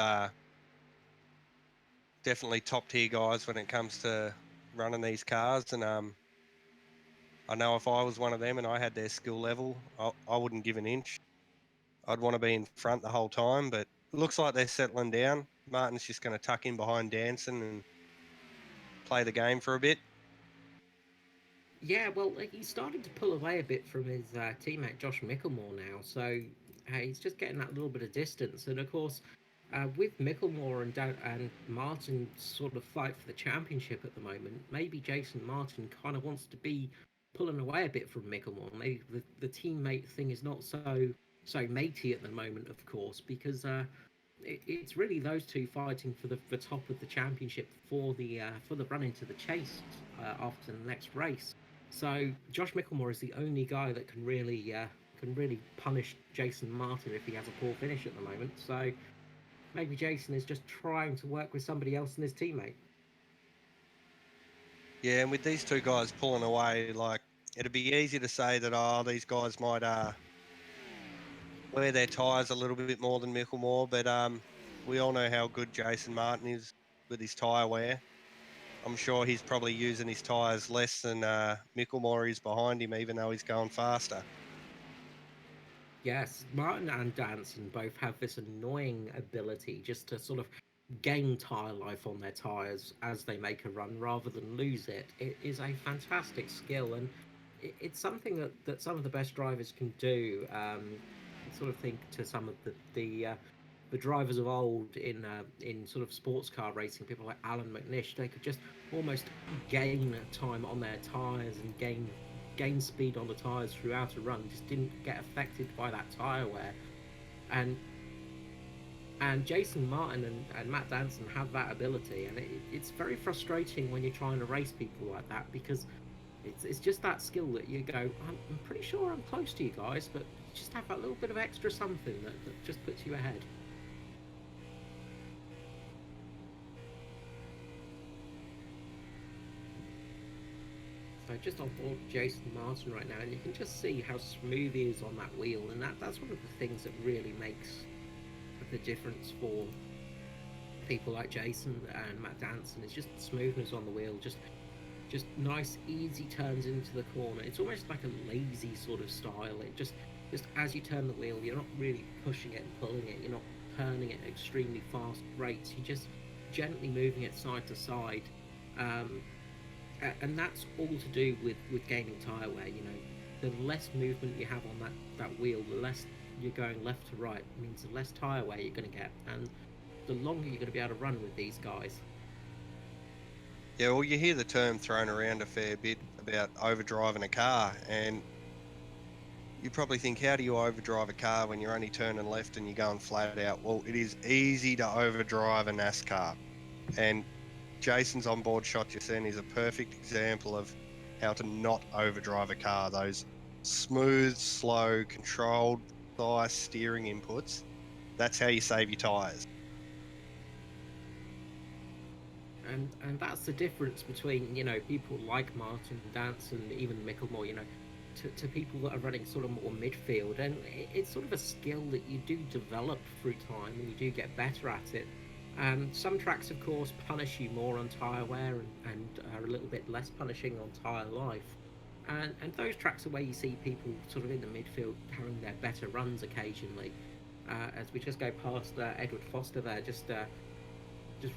definitely top tier guys when it comes to running these cars, and I know if I was one of them and I had their skill level, I wouldn't give an inch. I'd want to be in front the whole time, but it looks like they're settling down. Martin's just going to tuck in behind Danson and play the game for a bit. Yeah, well, he's starting to pull away a bit from his teammate Josh Michelmore now, so he's just getting that little bit of distance. And of course, with Michelmore and Martin sort of fight for the championship at the moment, maybe Jason Martin kind of wants to be pulling away a bit from Michelmore. Maybe the teammate thing is not so matey at the moment, of course, because it's really those two fighting for the top of the championship for the run into the chase after the next race. So Josh Michelmore is the only guy that can really punish Jason Martin if he has a poor finish at the moment. So maybe Jason is just trying to work with somebody else than his teammate. Yeah, and with these two guys pulling away, like it'd be easy to say that these guys might wear their tyres a little bit more than Michelmore, but we all know how good Jason Martin is with his tyre wear. I'm sure he's probably using his tyres less than Michelmore is behind him, even though he's going faster. Yes, Martin and Danson both have this annoying ability just to sort of gain tyre life on their tyres as they make a run rather than lose it. It is a fantastic skill, and it's something that some of the best drivers can do. Sort of think to some of the drivers of old in sort of sports car racing, people like Alan McNish, they could just almost gain time on their tyres and gain speed on the tyres throughout a run, just didn't get affected by that tyre wear. And Jason Martin and Matt Danson have that ability, and it's very frustrating when you're trying to race people like that, because it's just that skill that you go, I'm pretty sure I'm close to you guys, but you just have that little bit of extra something that just puts you ahead. So just on board Jason Martin right now, and you can just see how smooth he is on that wheel, and that's one of the things that really makes the difference for people like Jason and Matt Danson. It's just smoothness on the wheel, just nice easy turns into the corner. It's almost like a lazy sort of style. It just as you turn the wheel, you're not really pushing it and pulling it, you're not turning it at extremely fast rates, you're just gently moving it side to side. um, and that's all to do with gaining tyre wear. You know, the less movement you have on that wheel, the less you're going left to right, means the less tyre wear you're going to get, and the longer you're going to be able to run with these guys. Yeah, well, you hear the term thrown around a fair bit about overdriving a car, and you probably think, how do you overdrive a car when you're only turning left and you're going flat out? Well, it is easy to overdrive a NASCAR, and Jason's onboard shot just then is a perfect example of how to not overdrive a car. Those smooth, slow, controlled, precise steering inputs, that's how you save your tyres. And that's the difference between, you know, people like Martin Dance and even Michelmore, you know, to people that are running sort of more midfield. And it's sort of a skill that you do develop through time, and you do get better at it. Some tracks, of course, punish you more on tyre wear, and are a little bit less punishing on tyre life. And those tracks are where you see people sort of in the midfield having their better runs occasionally. As we just go past Edward Foster there, just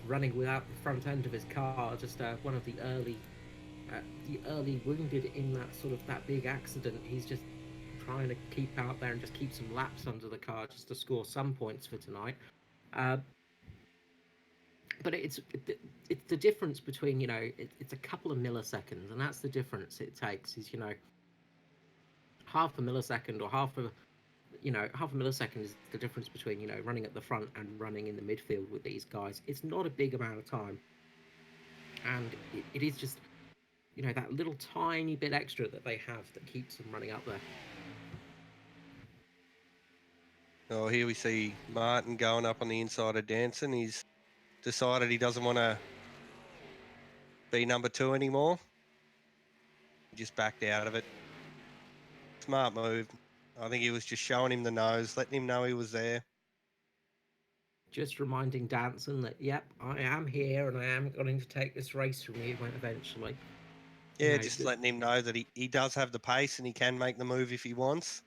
running without the front end of his car, just one of the early wounded in that sort of that big accident. He's just trying to keep out there and just keep some laps under the car just to score some points for tonight. Uh, but it's the difference between, you know, it's a couple of milliseconds, and that's the difference it takes. Is, you know, half a millisecond or half a millisecond is the difference between, you know, running at the front and running in the midfield with these guys. It's not a big amount of time, and it is just, you know, that little tiny bit extra that they have that keeps them running up there. Oh, here we see Martin going up on the inside of Danson. He's decided he doesn't want to be number 2 anymore. He just backed out of it. Smart move. I think he was just showing him the nose, letting him know he was there. Just reminding Danson that, yep, I am here and I am going to take this race from you when eventually. Yeah, You know, just letting him know that he does have the pace and he can make the move if he wants.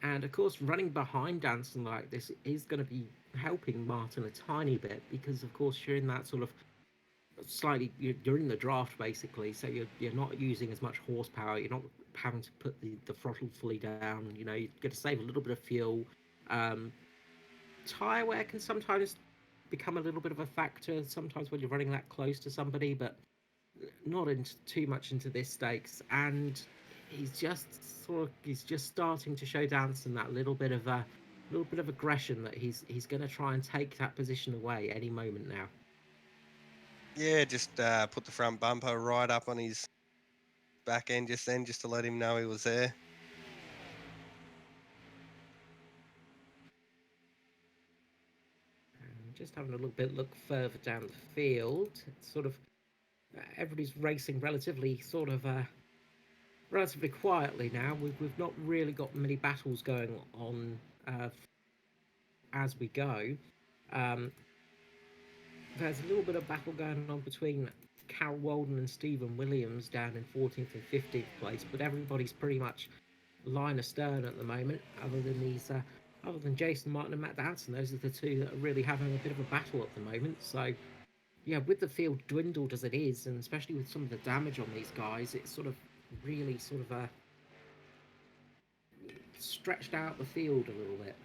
and of course, running behind Danson like this is going to be helping Martin a tiny bit, because of course you're in that sort of slightly, you're in the draft basically, so you're not using as much horsepower, you're not having to put the throttle fully down, you know, you get to save a little bit of fuel. um Tire wear can sometimes become a little bit of a factor sometimes when you're running that close to somebody, but not into too much into this stakes, and he's just starting to show Danson that little bit of aggression that he's going to try and take that position away any moment now. Yeah, just put the front bumper right up on his back end just then, just to let him know he was there. And just having a little bit look further down the field, it's sort of everybody's racing relatively quietly now. We've not really got many battles going on as we go. Um, there's a little bit of battle going on between Carol Walden and Stephen Williams down in 14th and 15th place, but everybody's pretty much line astern at the moment, other than Jason Martin and Matt Danson. Those are the two that are really having a bit of a battle at the moment. So, yeah, with the field dwindled as it is, and especially with some of the damage on these guys, it's sort of really stretched out the field a little bit.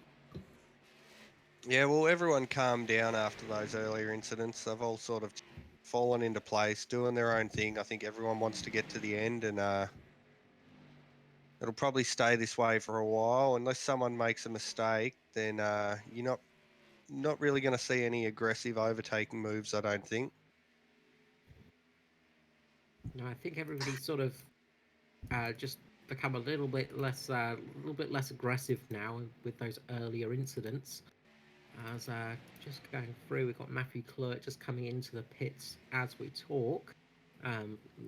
Yeah, well, everyone calmed down after those earlier incidents. They've all sort of fallen into place, doing their own thing. I think everyone wants to get to the end, and it'll probably stay this way for a while. Unless someone makes a mistake, then you're not really going to see any aggressive overtaking moves, I don't think. No, I think everybody's sort of just become a little bit less aggressive now with those earlier incidents. As just going through, we've got Matthew Clerk just coming into the pits as we talk.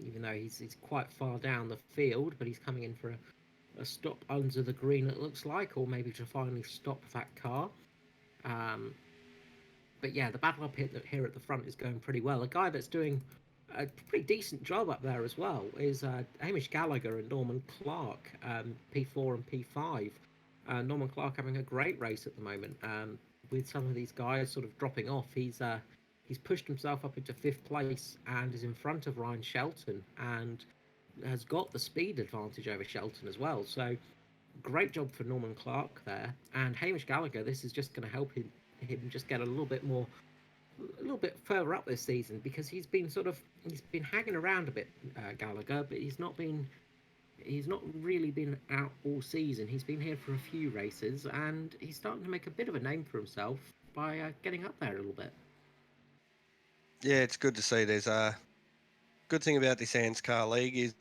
Even though he's quite far down the field, but he's coming in for a stop under the green, it looks like, or maybe to finally stop that car. Um, but yeah, the battle up here at the front is going pretty well. A guy that's doing a pretty decent job up there as well is Hamish Gallagher and Norman Clark, P4 and P5. Norman Clark having a great race at the moment. With some of these guys sort of dropping off, he's pushed himself up into fifth place and is in front of Ryan Shelton and has got the speed advantage over Shelton as well. So great job for Norman Clark there. And Hamish Gallagher, this is just going to help him just get a little bit further up this season, because he's been hanging around a bit, Gallagher, but he's not really been out all season. He's been here for a few races, and he's starting to make a bit of a name for himself by getting up there a little bit. Yeah, it's good to see. There's a good thing about this ANZCAR League is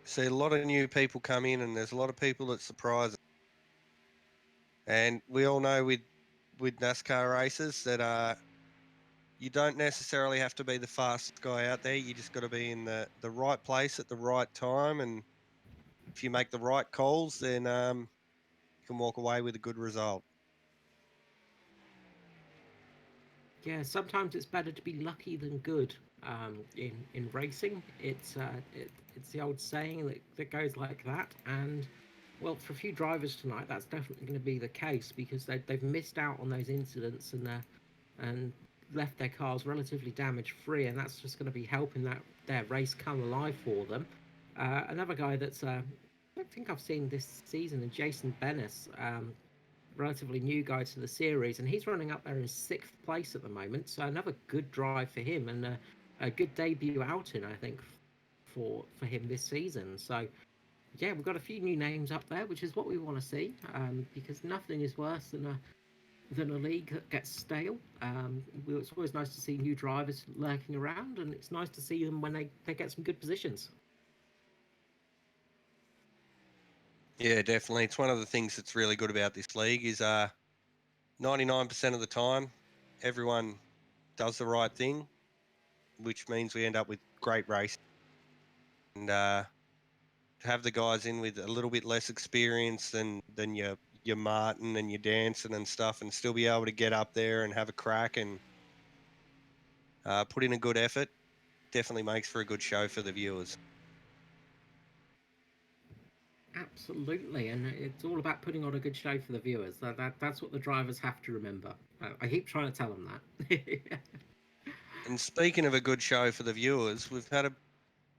see a lot of new people come in, and there's a lot of people that surprise. And we all know with NASCAR races that you don't necessarily have to be the fastest guy out there. You just got to be in the right place at the right time, and if you make the right calls, then you can walk away with a good result. Yeah, sometimes it's better to be lucky than good. In racing, it's the old saying that goes like that, and well, for a few drivers tonight, that's definitely going to be the case, because they've missed out on those incidents and left their cars relatively damage free, and that's just going to be helping their race come alive for them. Another guy that's I don't think I've seen this season is Jason Bennis, relatively new guy to the series, and he's running up there in sixth place at the moment. So another good drive for him, and a good debut outing, I think, for him this season. So yeah, we've got a few new names up there, which is what we want to see, because nothing is worse than a league that gets stale. It's always nice to see new drivers lurking around, and it's nice to see them when they get some good positions. Yeah, definitely. It's one of the things that's really good about this league is 99% of the time, everyone does the right thing, which means we end up with great races. And to have the guys in with a little bit less experience than your Martin and your Danson and stuff, and still be able to get up there and have a crack and put in a good effort, definitely makes for a good show for the viewers. Absolutely, and it's all about putting on a good show for the viewers. That's what the drivers have to remember. I keep trying to tell them that. And speaking of a good show for the viewers, we've had a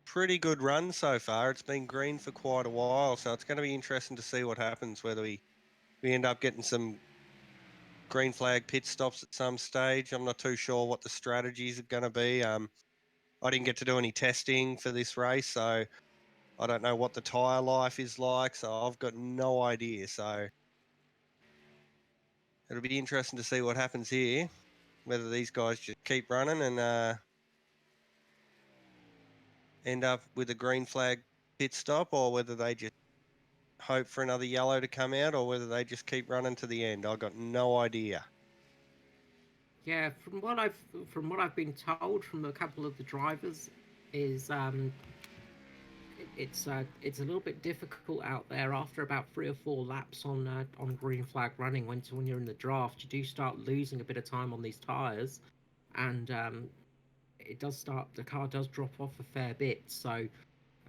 pretty good run so far. It's been green for quite a while, so it's going to be interesting to see what happens, whether we end up getting some green flag pit stops at some stage. I'm not too sure what the strategies are going to be. I didn't get to do any testing for this race, so I don't know what the tyre life is like. So I've got no idea. So it'll be interesting to see what happens here, whether these guys just keep running and end up with a green flag pit stop, or whether they just hope for another yellow to come out, or whether they just keep running to the end. I've got no idea. Yeah, from what I've been told from a couple of the drivers, is it's a little bit difficult out there after about 3 or 4 laps on green flag running. When you're in the draft, you do start losing a bit of time on these tires, and the car does drop off a fair bit. So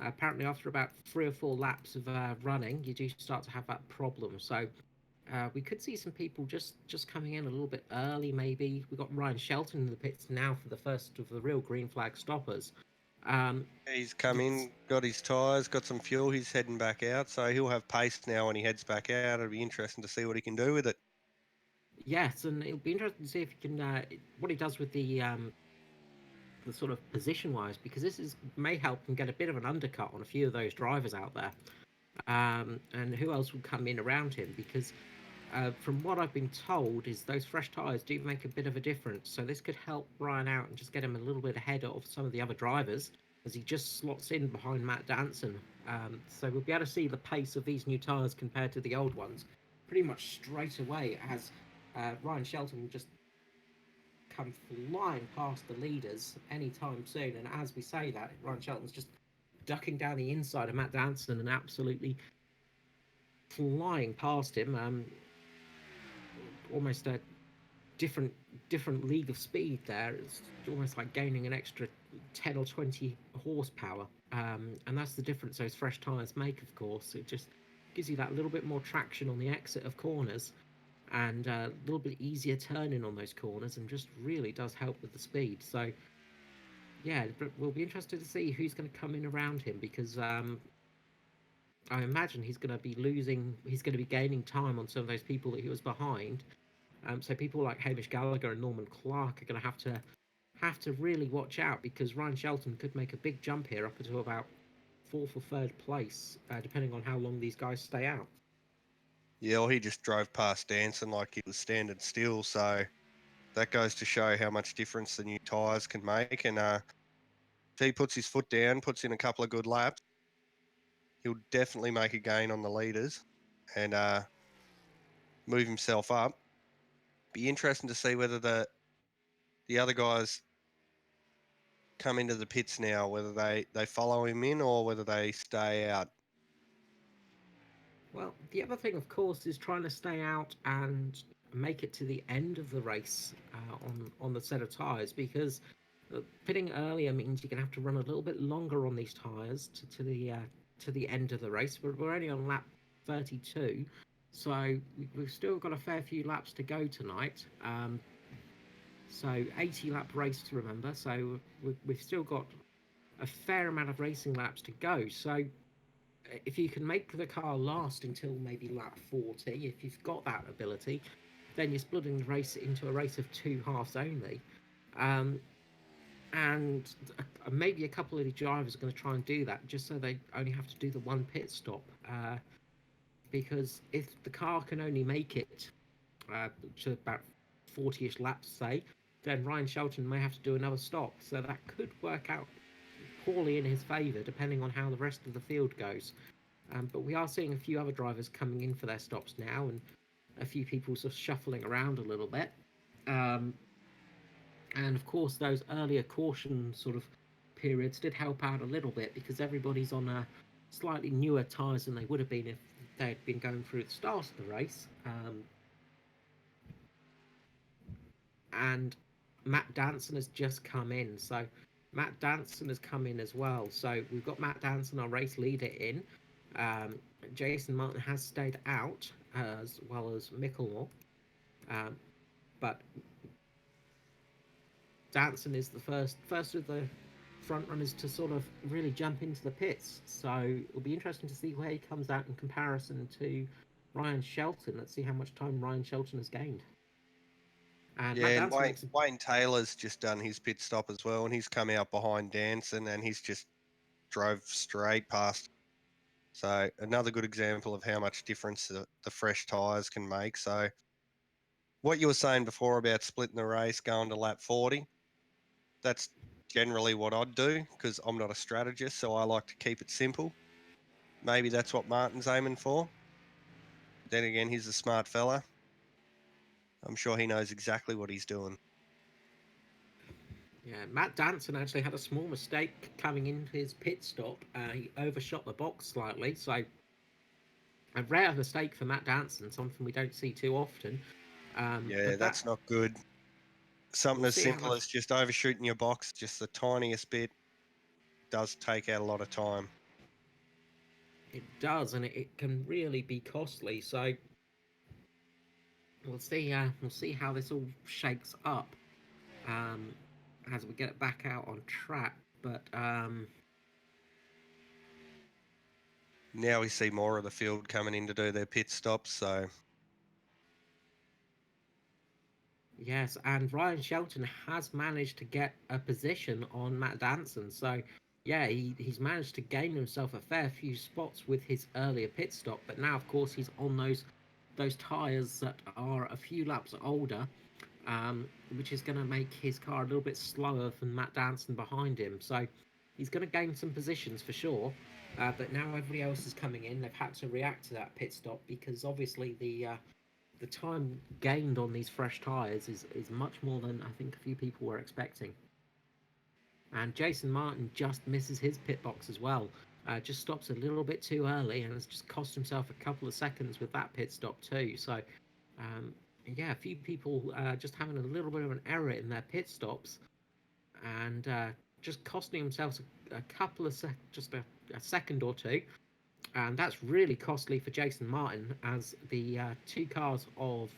apparently, after about 3 or 4 laps of running, you do start to have that problem. So we could see some people just coming in a little bit early. Maybe we got Ryan Shelton in the pits now for the first of the real green flag stoppers. Um, He's come in, got his tyres, got some fuel. He's heading back out, so he'll have pace now when he heads back out. It'll be interesting to see what he can do with it. yes, and it'll be interesting to see if he can what he does with the sort of position wise, because this is may help him get a bit of an undercut on a few of those drivers out there. And who else will come in around him? Because from what I've been told, is those fresh tyres do make a bit of a difference. So this could help Ryan out and just get him a little bit ahead of some of the other drivers as he just slots in behind Matt Danson. So we'll be able to see the pace of these new tyres compared to the old ones pretty much straight away, as Ryan Shelton will just come flying past the leaders anytime soon. And as we say that, Ryan Shelton's just ducking down the inside of Matt Danson and absolutely flying past him. Almost a different different league of speed there. It's almost like gaining an extra 10 or 20 horsepower, and that's the difference those fresh tyres make. Of course, it just gives you that little bit more traction on the exit of corners, and a little bit easier turning on those corners, and just really does help with the speed. So yeah, but we'll be interested to see who's going to come in around him, because I imagine he's going to be losing, he's going to be gaining time on some of those people that he was behind. So people like Hamish Gallagher and Norman Clark are going to have to really watch out, because Ryan Shelton could make a big jump here up until about fourth or third place, depending on how long these guys stay out. Yeah, well, he just drove past Danson like he was standing still. So that goes to show how much difference the new tyres can make. And if he puts his foot down, puts in a couple of good laps, he'll definitely make a gain on the leaders and move himself up. Be interesting to see whether the other guys come into the pits now, whether they follow him in or whether they stay out. Well, the other thing, of course, is trying to stay out and make it to the end of the race on the set of tyres, because pitting earlier means you're going to have to run a little bit longer on these tyres to the end of the race. We're only on lap 32, so we've still got a fair few laps to go tonight. So 80 lap race to remember. So we've still got a fair amount of racing laps to go. So if you can make the car last until maybe lap 40, if you've got that ability, then you're splitting the race into a race of two halves only. And maybe a couple of the drivers are going to try and do that just so they only have to do the one pit stop. Because if the car can only make it to about 40-ish laps, say, then Ryan Shelton may have to do another stop. So that could work out poorly in his favour, depending on how the rest of the field goes. But we are seeing a few other drivers coming in for their stops now, and a few people sort of shuffling around a little bit. And of course, those earlier caution sort of periods did help out a little bit, because everybody's on slightly newer tyres than they would have been if they'd been going through the start of the race. And Matt Danson has just come in, so Matt Danson has come in as well. So we've got Matt Danson, our race leader, in. Jason Martin has stayed out, as well as Michelmore. But Danson is the first of the front runners to sort of really jump into the pits. So it'll be interesting to see where he comes out in comparison to Ryan Shelton. Let's see how much time Ryan Shelton has gained. And Yeah, Matt and Danson makes a Wayne Taylor's just done his pit stop as well, and he's come out behind Danson, and he's just drove straight past. So another good example of how much difference the fresh tyres can make. So what you were saying before about splitting the race, going to lap 40, that's generally what I'd do because I'm not a strategist, so I like to keep it simple. Maybe that's what Martin's aiming for. Then again, he's a smart fella. I'm sure he knows exactly what he's doing. Yeah, Matt Danson actually had a small mistake coming into his pit stop. He overshot the box slightly, so a rare mistake for Matt Danson, something we don't see too often. Yeah, But that that's not good. Something we'll as see how simple much as just overshooting your box, just the tiniest bit, does take out a lot of time. it does, and it can really be costly. So we'll see. We'll see how this all shakes up um, as we get it back out on track. But Now we see more of the field coming in to do their pit stops, so yes, and Ryan Shelton has managed to get a position on Matt Danson. So, yeah, he's managed to gain himself a fair few spots with his earlier pit stop. But now, of course, he's on those tyres that are a few laps older, which is going to make his car a little bit slower than Matt Danson behind him. So, he's going to gain some positions for sure. But now everybody else is coming in. They've had to react to that pit stop because obviously the time gained on these fresh tyres is much more than I think a few people were expecting. And Jason Martin just misses his pit box as well. Just stops a little bit too early and has just cost himself a couple of seconds with that pit stop too. So, um, yeah, a few people just having a little bit of an error in their pit stops and just costing themselves a couple of just a second or two, and that's really costly for Jason Martin as the two cars of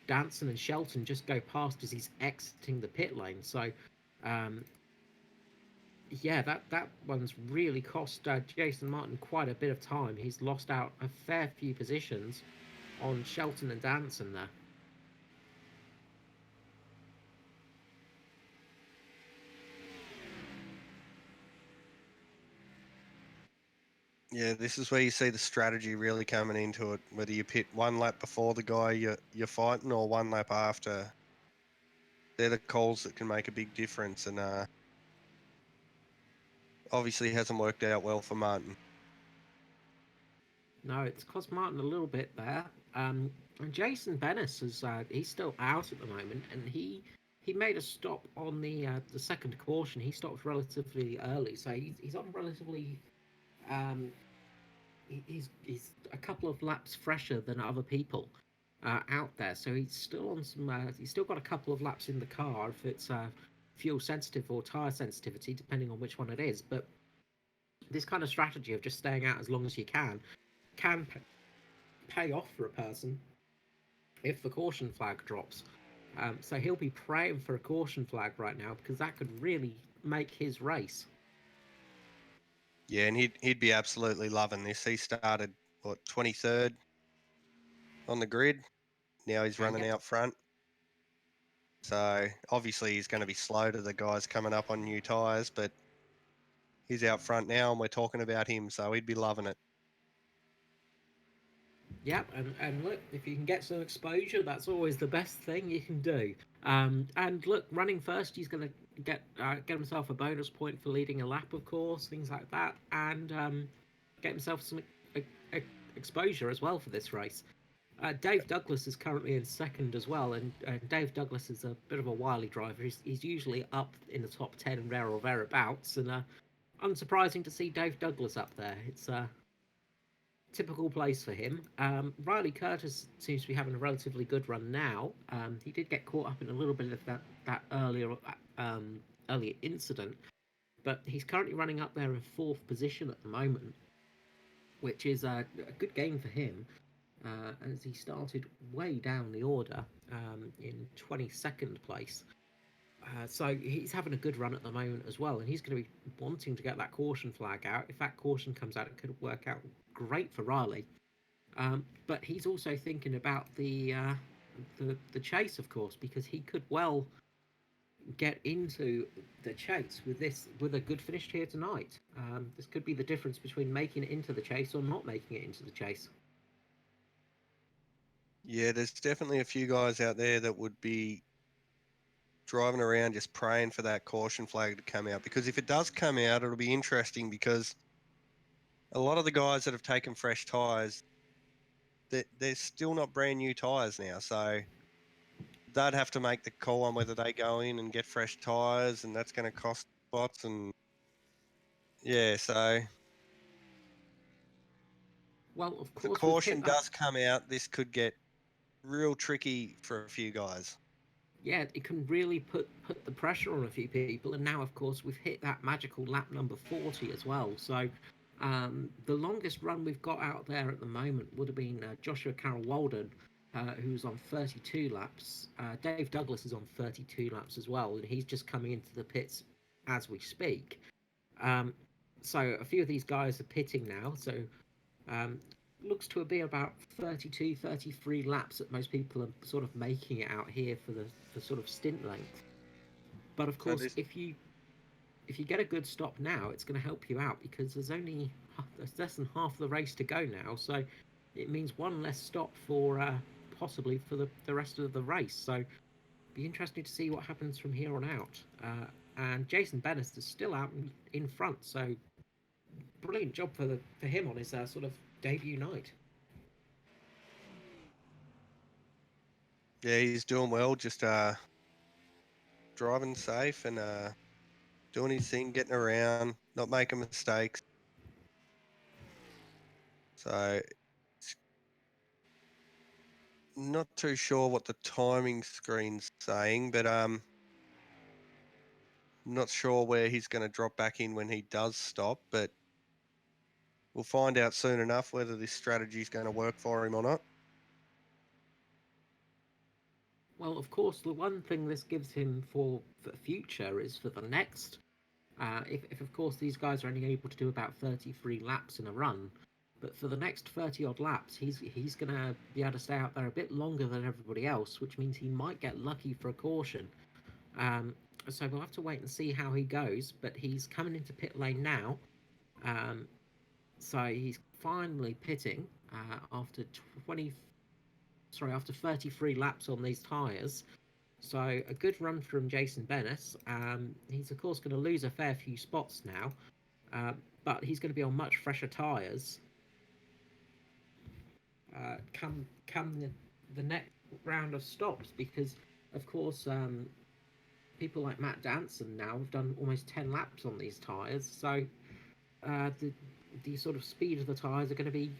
Danson and Shelton just go past as he's exiting the pit lane. So, um, yeah, that one's really cost Jason Martin quite a bit of time. He's lost out a fair few positions on Shelton and Danson there. yeah, this is where you see the strategy really coming into it. Whether you pit one lap before the guy you're fighting or one lap after, they're the calls that can make a big difference. And obviously, hasn't worked out well for Martin. No, it's cost Martin a little bit there. And Jason Bennis is he's still out at the moment, and he made a stop on the second caution. He stopped relatively early, so he's on relatively um, he's a couple of laps fresher than other people out there. So he's still on some. He's still got a couple of laps in the car if it's fuel sensitive or tire sensitivity, depending on which one it is. But this kind of strategy of just staying out as long as you can pay off for a person if the caution flag drops. So he'll be praying for a caution flag right now because that could really make his race. Yeah, and he'd be absolutely loving this. He started 23rd on the grid. Now he's running Yep. out front. So obviously he's going to be slow to the guys coming up on new tyres, but he's out front now and we're talking about him, so he'd be loving it. Yep, and look, if you can get some exposure, that's always the best thing you can do. And look, running first, he's going to get himself a bonus point for leading a lap, of course, things like that, and get himself some e- exposure as well for this race. Dave Douglas is currently in second as well, and Dave Douglas is a bit of a wily driver. He's usually up in the top 10 there or thereabouts, and unsurprising to see Dave Douglas up there. It's typical place for him. Riley Curtis seems to be having a relatively good run now. He did get caught up in a little bit of that earlier incident, but he's currently running up there in fourth position at the moment, which is a good gain for him. As he started way down the order in 22nd place. So he's having a good run at the moment as well, and he's going to be wanting to get that caution flag out. If that caution comes out, it could work out great for Riley. But he's also thinking about the chase, of course, because he could well get into the chase with a good finish here tonight. This could be the difference between making it into the chase or not making it into the chase. Yeah, there's definitely a few guys out there that would be driving around just praying for that caution flag to come out, because if it does come out, it'll be interesting, because a lot of the guys that have taken fresh tyres, they're still not brand new tyres now, so they'd have to make the call on whether they go in and get fresh tyres, and that's going to cost spots. And yeah, so Well, of if the course, we've hit caution that. does come out, this could get real tricky for a few guys. Yeah, it can really put the pressure on a few people. And now, of course, we've hit that magical lap number 40 as well. So the longest run we've got out there at the moment would have been Joshua Carroll Walden, who's on 32 laps. Dave Douglas is on 32 laps as well, and he's just coming into the pits as we speak. Um, so a few of these guys are pitting now. So um, looks to be about 32, 33 laps that most people are sort of making it out here for the sort of stint length. But of So course, this, if you get a good stop now, it's going to help you out because there's less than half the race to go now. So it means one less stop for possibly for the rest of the race. So be interesting to see what happens from here on out. And Jason Bennis is still out in front, so brilliant job for him on his sort of debut night. yeah, he's doing well, just driving safe and doing his thing, getting around, not making mistakes. So not too sure what the timing screen's saying, but not sure where he's going to drop back in when he does stop, but we'll find out soon enough whether this strategy is going to work for him or not. Well, of course, the one thing this gives him for the future is for the next. If of course these guys are only able to do about 33 laps in a run, but for the next 30 odd laps, he's going to be able to stay out there a bit longer than everybody else, which means he might get lucky for a caution. Um, so we'll have to wait and see how he goes. But he's coming into pit lane now, um, so he's finally pitting after 20. Sorry, after 33 laps on these tyres. So a good run from Jason Bennis. He's of course going to lose a fair few spots now, but he's going to be on much fresher tyres. Come the next round of stops, because of course people like Matt Danson now have done almost 10 laps on these tyres. So the sort of speed of the tyres are going to be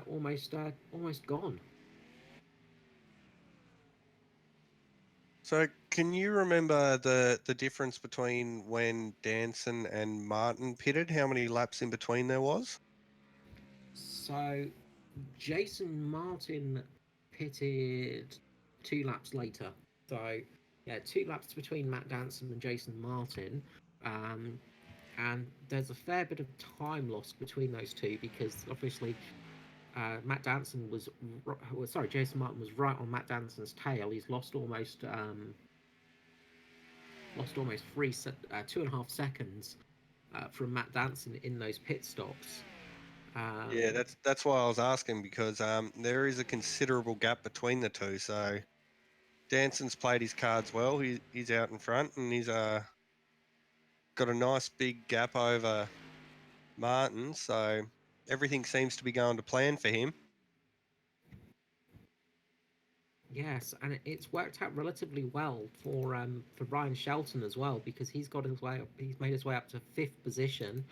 almost gone. So can you remember the difference between when Danson and Martin pitted? How many laps in between there was? So Jason Martin pitted 2 laps later. So yeah, 2 laps between Matt Danson and Jason Martin. Um, and there's a fair bit of time lost between those two because obviously Matt Danson Jason Martin was right on Matt Danson's tail. He's lost almost 2.5 seconds from Matt Danson in those pit stops. Yeah, that's why I was asking, because there is a considerable gap between the two. So Danson's played his cards well. He's out in front, and he's got a nice big gap over Martin. So everything seems to be going to plan for him. Yes, and it's worked out relatively well for Ryan Shelton as well because he's got his way up. He's made his way up to fifth position.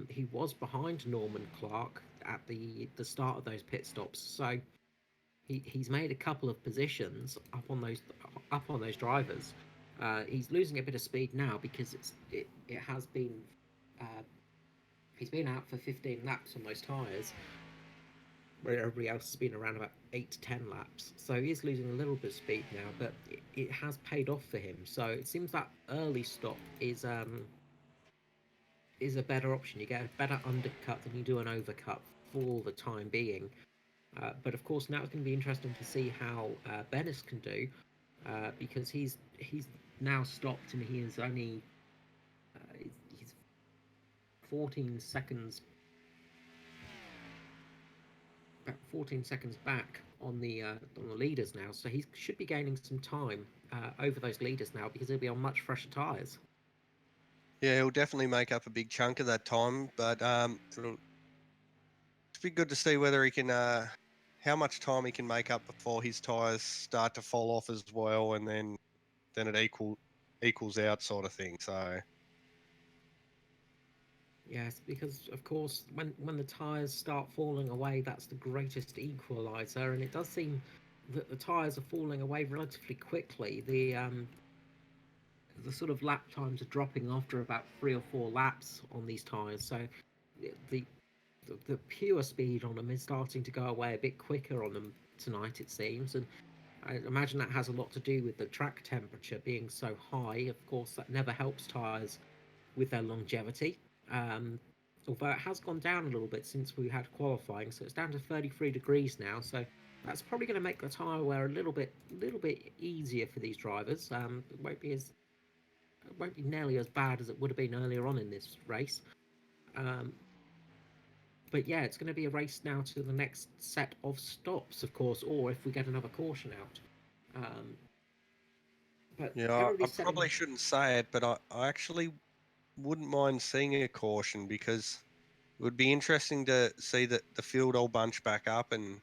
He was behind Norman Clark at the start of those pit stops, so he's made a couple of positions up on those drivers. He's losing a bit of speed now because it has been he's been out for 15 laps on those tyres, where everybody else has been around about 8 to 10 laps. So he is losing a little bit of speed now, but it has paid off for him. So it seems that early stop is a better option. You get a better undercut than you do an overcut for the time being. But of course, now it's going to be interesting to see how Bennis can do, because he's now stopped and he is only he's 14 seconds 14 seconds back on the leaders now, so he should be gaining some time over those leaders now because he'll be on much fresher tyres. Yeah, he'll definitely make up a big chunk of that time, but it'll be good to see whether he can, how much time he can make up before his tyres start to fall off as well, and then it equals out sort of thing. So Yes, because of course, when the tyres start falling away, that's the greatest equaliser, and it does seem that the tyres are falling away relatively quickly. The sort of lap times are dropping after about 3 or 4 laps on these tyres, so the the pure speed on them is starting to go away a bit quicker on them tonight, it seems, and I imagine that has a lot to do with the track temperature being so high. Of course, that never helps tyres with their longevity. Um, Although it has gone down a little bit since we had qualifying, so it's down to 33 degrees now. So that's probably going to make the tyre wear a little bit easier for these drivers. It won't be nearly as bad as it would have been earlier on in this race. Um, but yeah, it's going to be a race now to the next set of stops, of course, or if we get another caution out. Um, but yeah, I everybody's setting. probably shouldn't say it, but I actually wouldn't mind seeing a caution, because it would be interesting to see the field all bunch back up and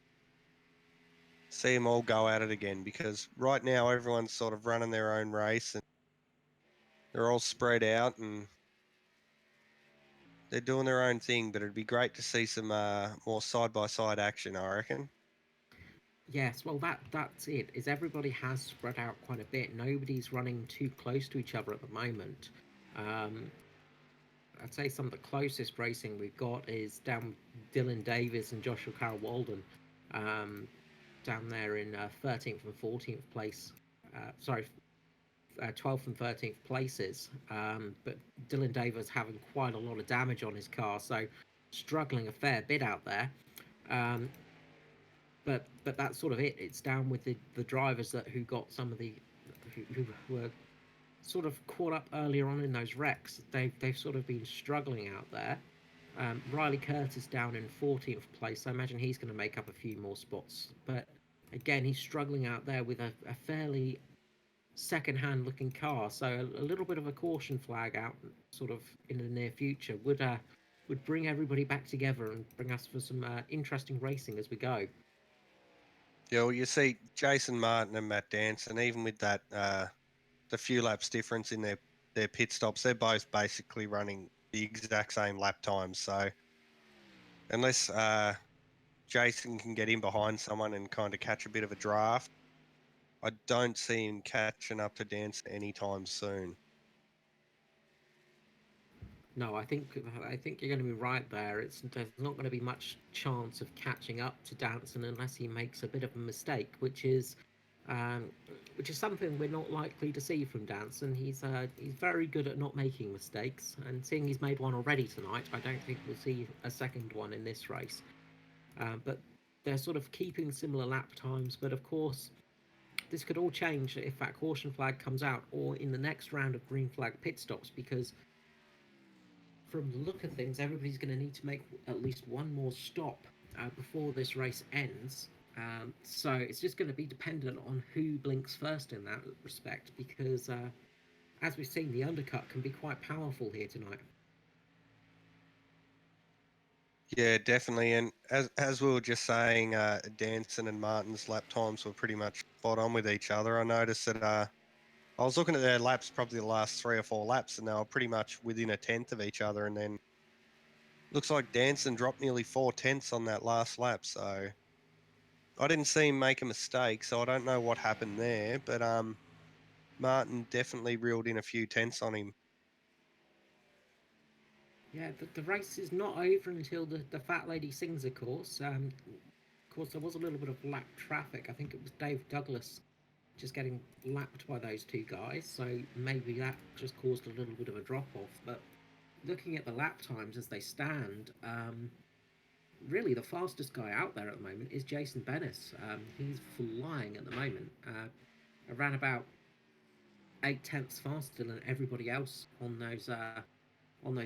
see them all go at it again, because right now everyone's sort of running their own race and they're all spread out and they're doing their own thing. But it'd be great to see some more side by side action, I reckon. Yes, well, that's it. Is everybody has spread out quite a bit. Nobody's running too close to each other at the moment. Um, I'd say some of the closest racing we've got is down Dylan Davis and Joshua Carroll Walden, um, down there in 13th and 14th place. Sorry, 12th and 13th places. But Dylan Davis having quite a lot of damage on his car, so struggling a fair bit out there. Um, but that's sort of it. It's down with the drivers who got some of the who were sort of caught up earlier on in those wrecks. They've sort of been struggling out there. Riley Curtis down in 14th place. I imagine he's going to make up a few more spots, but again, he's struggling out there with a fairly second-hand looking car. So a little bit of a caution flag out, sort of in the near future, would bring everybody back together and bring us for some interesting racing as we go. Yeah, well, you see Jason Martin and Matt Danson, even with that the few laps difference in their pit stops, they're both basically running the exact same lap times. So unless Jason can get in behind someone and kind of catch a bit of a draft, I don't see him catching up to Danson anytime soon. No, I think you're going to be right there. There's not going to be much chance of catching up to Danson unless he makes a bit of a mistake, um, which is something we're not likely to see from Danson. He's very good at not making mistakes, and seeing he's made one already tonight, I don't think we'll see a second one in this race. But they're sort of keeping similar lap times, but of course. This could all change if that caution flag comes out or in the next round of green flag pit stops, because from the look of things, everybody's going to need to make at least one more stop before this race ends. So it's just going to be dependent on who blinks first in that respect, because as we've seen, the undercut can be quite powerful here tonight. Yeah, definitely. And as we were just saying, Danson and Martin's lap times were pretty much spot on with each other. I noticed that I was looking at their laps, probably the last 3 or 4 laps, and they were pretty much within a tenth of each other. And then looks like Danson dropped nearly 4 tenths on that last lap. So I didn't see him make a mistake, so I don't know what happened there. But Martin definitely reeled in a few tenths on him. Yeah, the race is not over until the fat lady sings, of course. Of course, there was a little bit of lap traffic. I think it was Dave Douglas just getting lapped by those two guys, so maybe that just caused a little bit of a drop off. But looking at the lap times as they stand, really the fastest guy out there at the moment is Jason Bennis. He's flying at the moment, around about 8 tenths faster than everybody else on those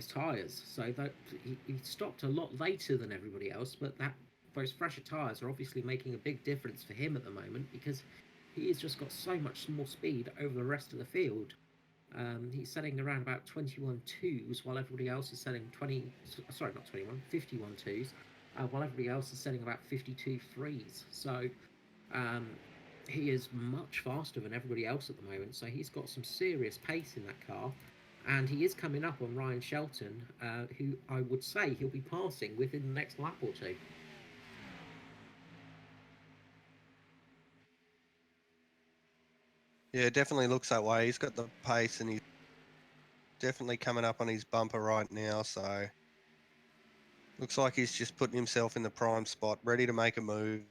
tyres. So that he stopped a lot later than everybody else, but those fresher tyres are obviously making a big difference for him at the moment because he has just got so much more speed over the rest of the field. He's setting around about 21.2s while everybody else is setting 51.2s, while everybody else is setting about 52.3s. So um, he is much faster than everybody else at the moment. So he's got some serious pace in that car. And he is coming up on Ryan Shelton, who I would say he'll be passing within the next lap or two. Yeah, it definitely looks that way. He's got the pace and he's definitely coming up on his bumper right now. So looks like he's just putting himself in the prime spot, ready to make a move.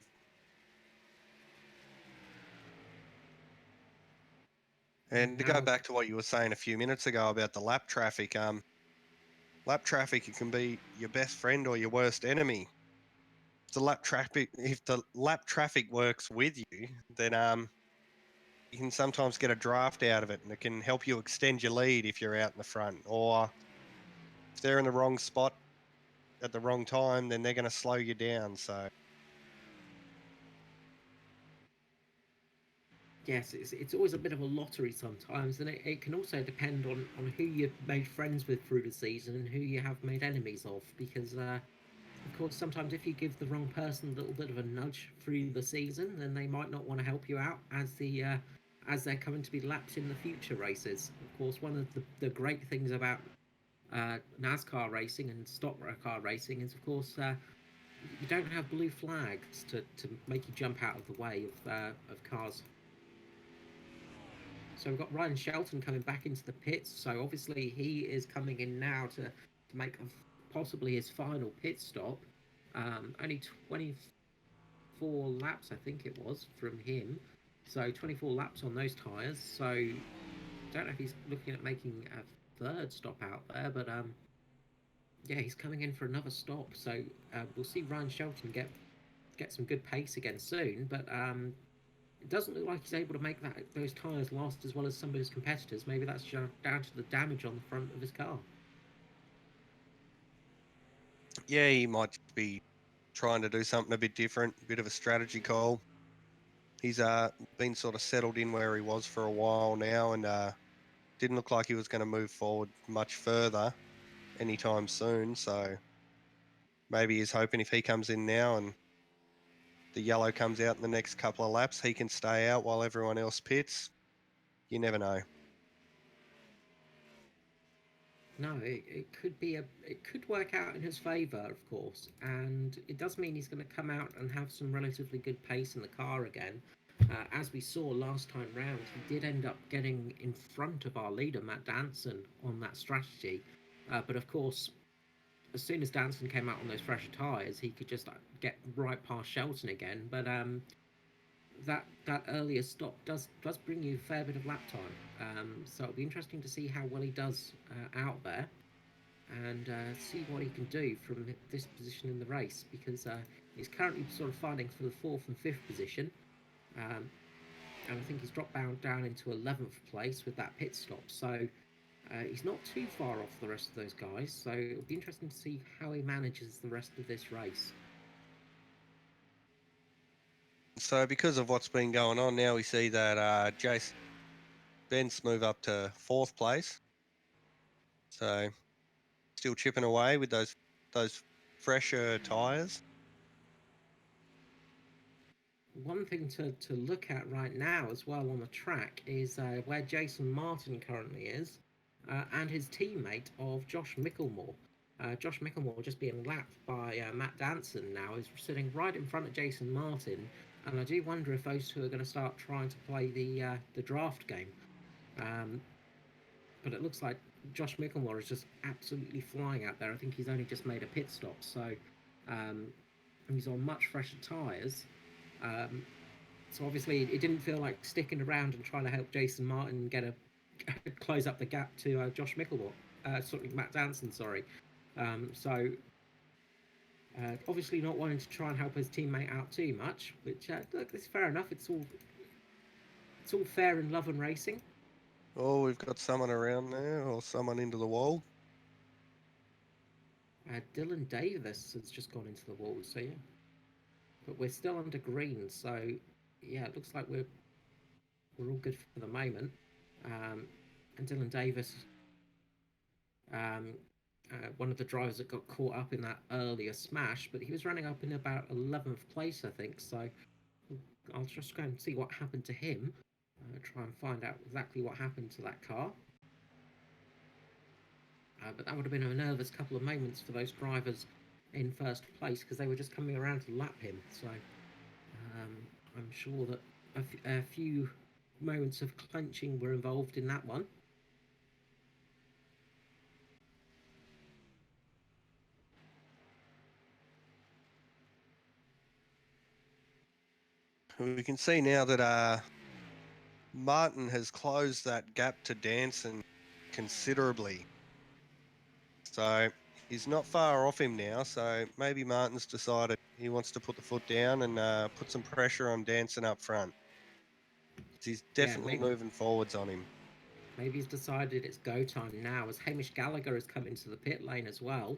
And to go Now, back to what you were saying a few minutes ago about the lap traffic, lap traffic, it can be your best friend or your worst enemy. If the lap traffic works with you, then you can sometimes get a draft out of it, and it can help you extend your lead if you're out in the front. Or if they're in the wrong spot at the wrong time, then they're going to slow you down. So yes, it's always a bit of a lottery sometimes, and it can also depend on who you've made friends with through the season and who you have made enemies of. Because, of course, sometimes if you give the wrong person a little bit of a nudge through the season, then they might not want to help you out as they're coming to be laps in the future races. Of course, one of the great things about NASCAR racing and stock car racing is, of course, you don't have blue flags to make you jump out of the way of cars. So we've got Ryan Shelton coming back into the pits. So obviously he is coming in now to make possibly his final pit stop. Only 24 laps, I think it was, from him. So 24 laps on those tyres. So don't know if he's looking at making a third stop out there, but yeah, he's coming in for another stop. So we'll see Ryan Shelton get some good pace again soon. But it doesn't look like he's able to make those tyres last as well as some of his competitors. Maybe that's down to the damage on the front of his car. yeah, he might be trying to do something a bit different, a bit of a strategy call. He's been sort of settled in where he was for a while now, and didn't look like he was going to move forward much further anytime soon. So maybe he's hoping if he comes in now and the yellow comes out in the next couple of laps, he can stay out while everyone else pits. You never know. No, it could be it could work out in his favour, of course, and it does mean he's going to come out and have some relatively good pace in the car again. As we saw last time round, he did end up getting in front of our leader Matt Danson on that strategy, but of course, as soon as Danson came out on those fresher tyres, he could just get right past Shelton again. But that earlier stop does bring you a fair bit of lap time. So it'll be interesting to see how well he does out there, and see what he can do from this position in the race, because he's currently sort of fighting for the fourth and fifth position, and I think he's dropped down into 11th place with that pit stop. So he's not too far off the rest of those guys. So it'll be interesting to see how he manages the rest of this race. So because of what's been going on now, we see that Jace Ben's move up to fourth place. So still chipping away with those fresher tyres. One thing to look at right now as well on the track is where Jason Martin currently is, and his teammate of Josh Michelmore. Josh Michelmore just being lapped by Matt Danson now is sitting right in front of Jason Martin, and I do wonder if those two are going to start trying to play the draft game. Um, but it looks like Josh Michelmore is just absolutely flying out there. I think he's only just made a pit stop, so um, he's on much fresher tyres. Um, so obviously it didn't feel like sticking around and trying to help Jason Martin get a close up the gap to Josh Michelmore. Sorry, Matt Danson. Sorry. So Obviously not wanting to try and help his teammate out too much, which look, it's fair enough. It's all fair in love and racing. Oh, we've got someone around there, or someone into the wall. Dylan Davis has just gone into the wall, so yeah. But we're still under green, so yeah, it looks like we're all good for the moment. And Dylan Davis, um, one of the drivers that got caught up in that earlier smash, but he was running up in about 11th place, I think. So I'll just go and see what happened to him. Try and find out exactly what happened to that car. But that would have been a nervous couple of moments for those drivers in first place because they were just coming around to lap him. So I'm sure that a few moments of clenching were involved in that one. We can see now that Martin has closed that gap to Danson considerably. So he's not far off him now. So maybe Martin's decided he wants to put the foot down and put some pressure on Danson up front. He's definitely moving forwards on him. Maybe he's decided it's go time now as Hamish Gallagher has come into the pit lane as well.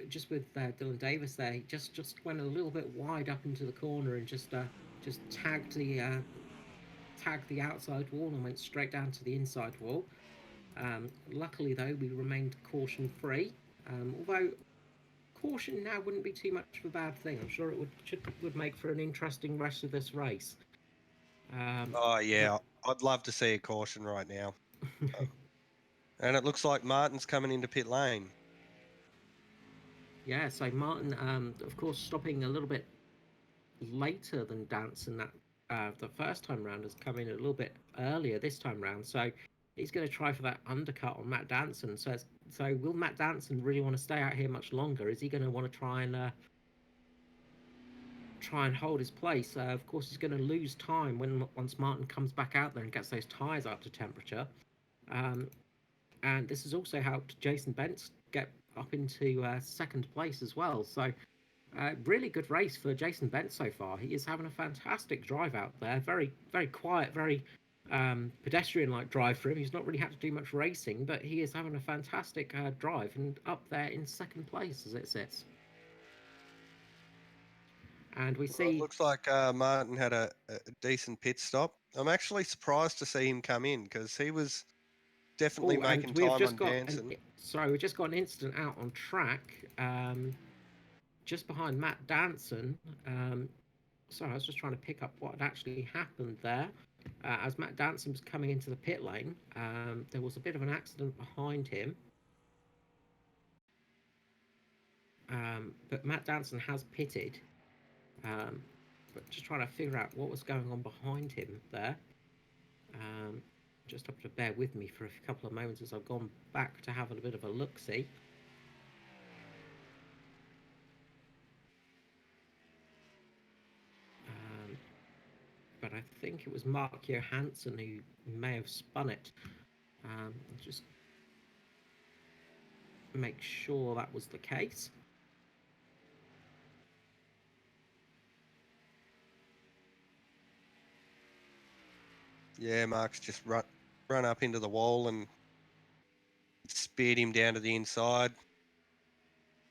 Just with Dylan Davis there, he just went a little bit wide up into the corner and just tagged the outside wall and went straight down to the inside wall. Luckily though, we remained caution free. Although caution now wouldn't be too much of a bad thing. I'm sure it would make for an interesting rest of this race. Oh yeah, I'd love to see a caution right now. And it looks like Martin's coming into pit lane. Yeah, so Martin, of course, stopping a little bit later than Danson that the first time round, has come in a little bit earlier this time round. So he's going to try for that undercut on Matt Danson. So will Matt Danson really want to stay out here much longer? Is he going to want to try and hold his place? Of course, he's going to lose time once Martin comes back out there and gets those tyres up to temperature. And this has also helped Jason Bentz get up into second place as well. So really good race for Jason Bentz so far. He is having a fantastic drive out there. Very, very quiet, very pedestrian-like drive for him. He's not really had to do much racing, but he is having a fantastic drive and up there in second place as it sits. And we see... Well, it looks like Martin had a decent pit stop. I'm actually surprised to see him come in because he was definitely making time on Danson. Sorry, we just got an incident out on track just behind Matt Danson. Sorry, I was just trying to pick up what had actually happened there. As Matt Danson was coming into the pit lane, there was a bit of an accident behind him. But Matt Danson has pitted. But just trying to figure out what was going on behind him there. Just have to bear with me for a couple of moments as I've gone back to have a bit of a look-see. But I think it was Mark Johansson who may have spun it. Just make sure that was the case. Yeah, Mark's just run up into the wall and speared him down to the inside.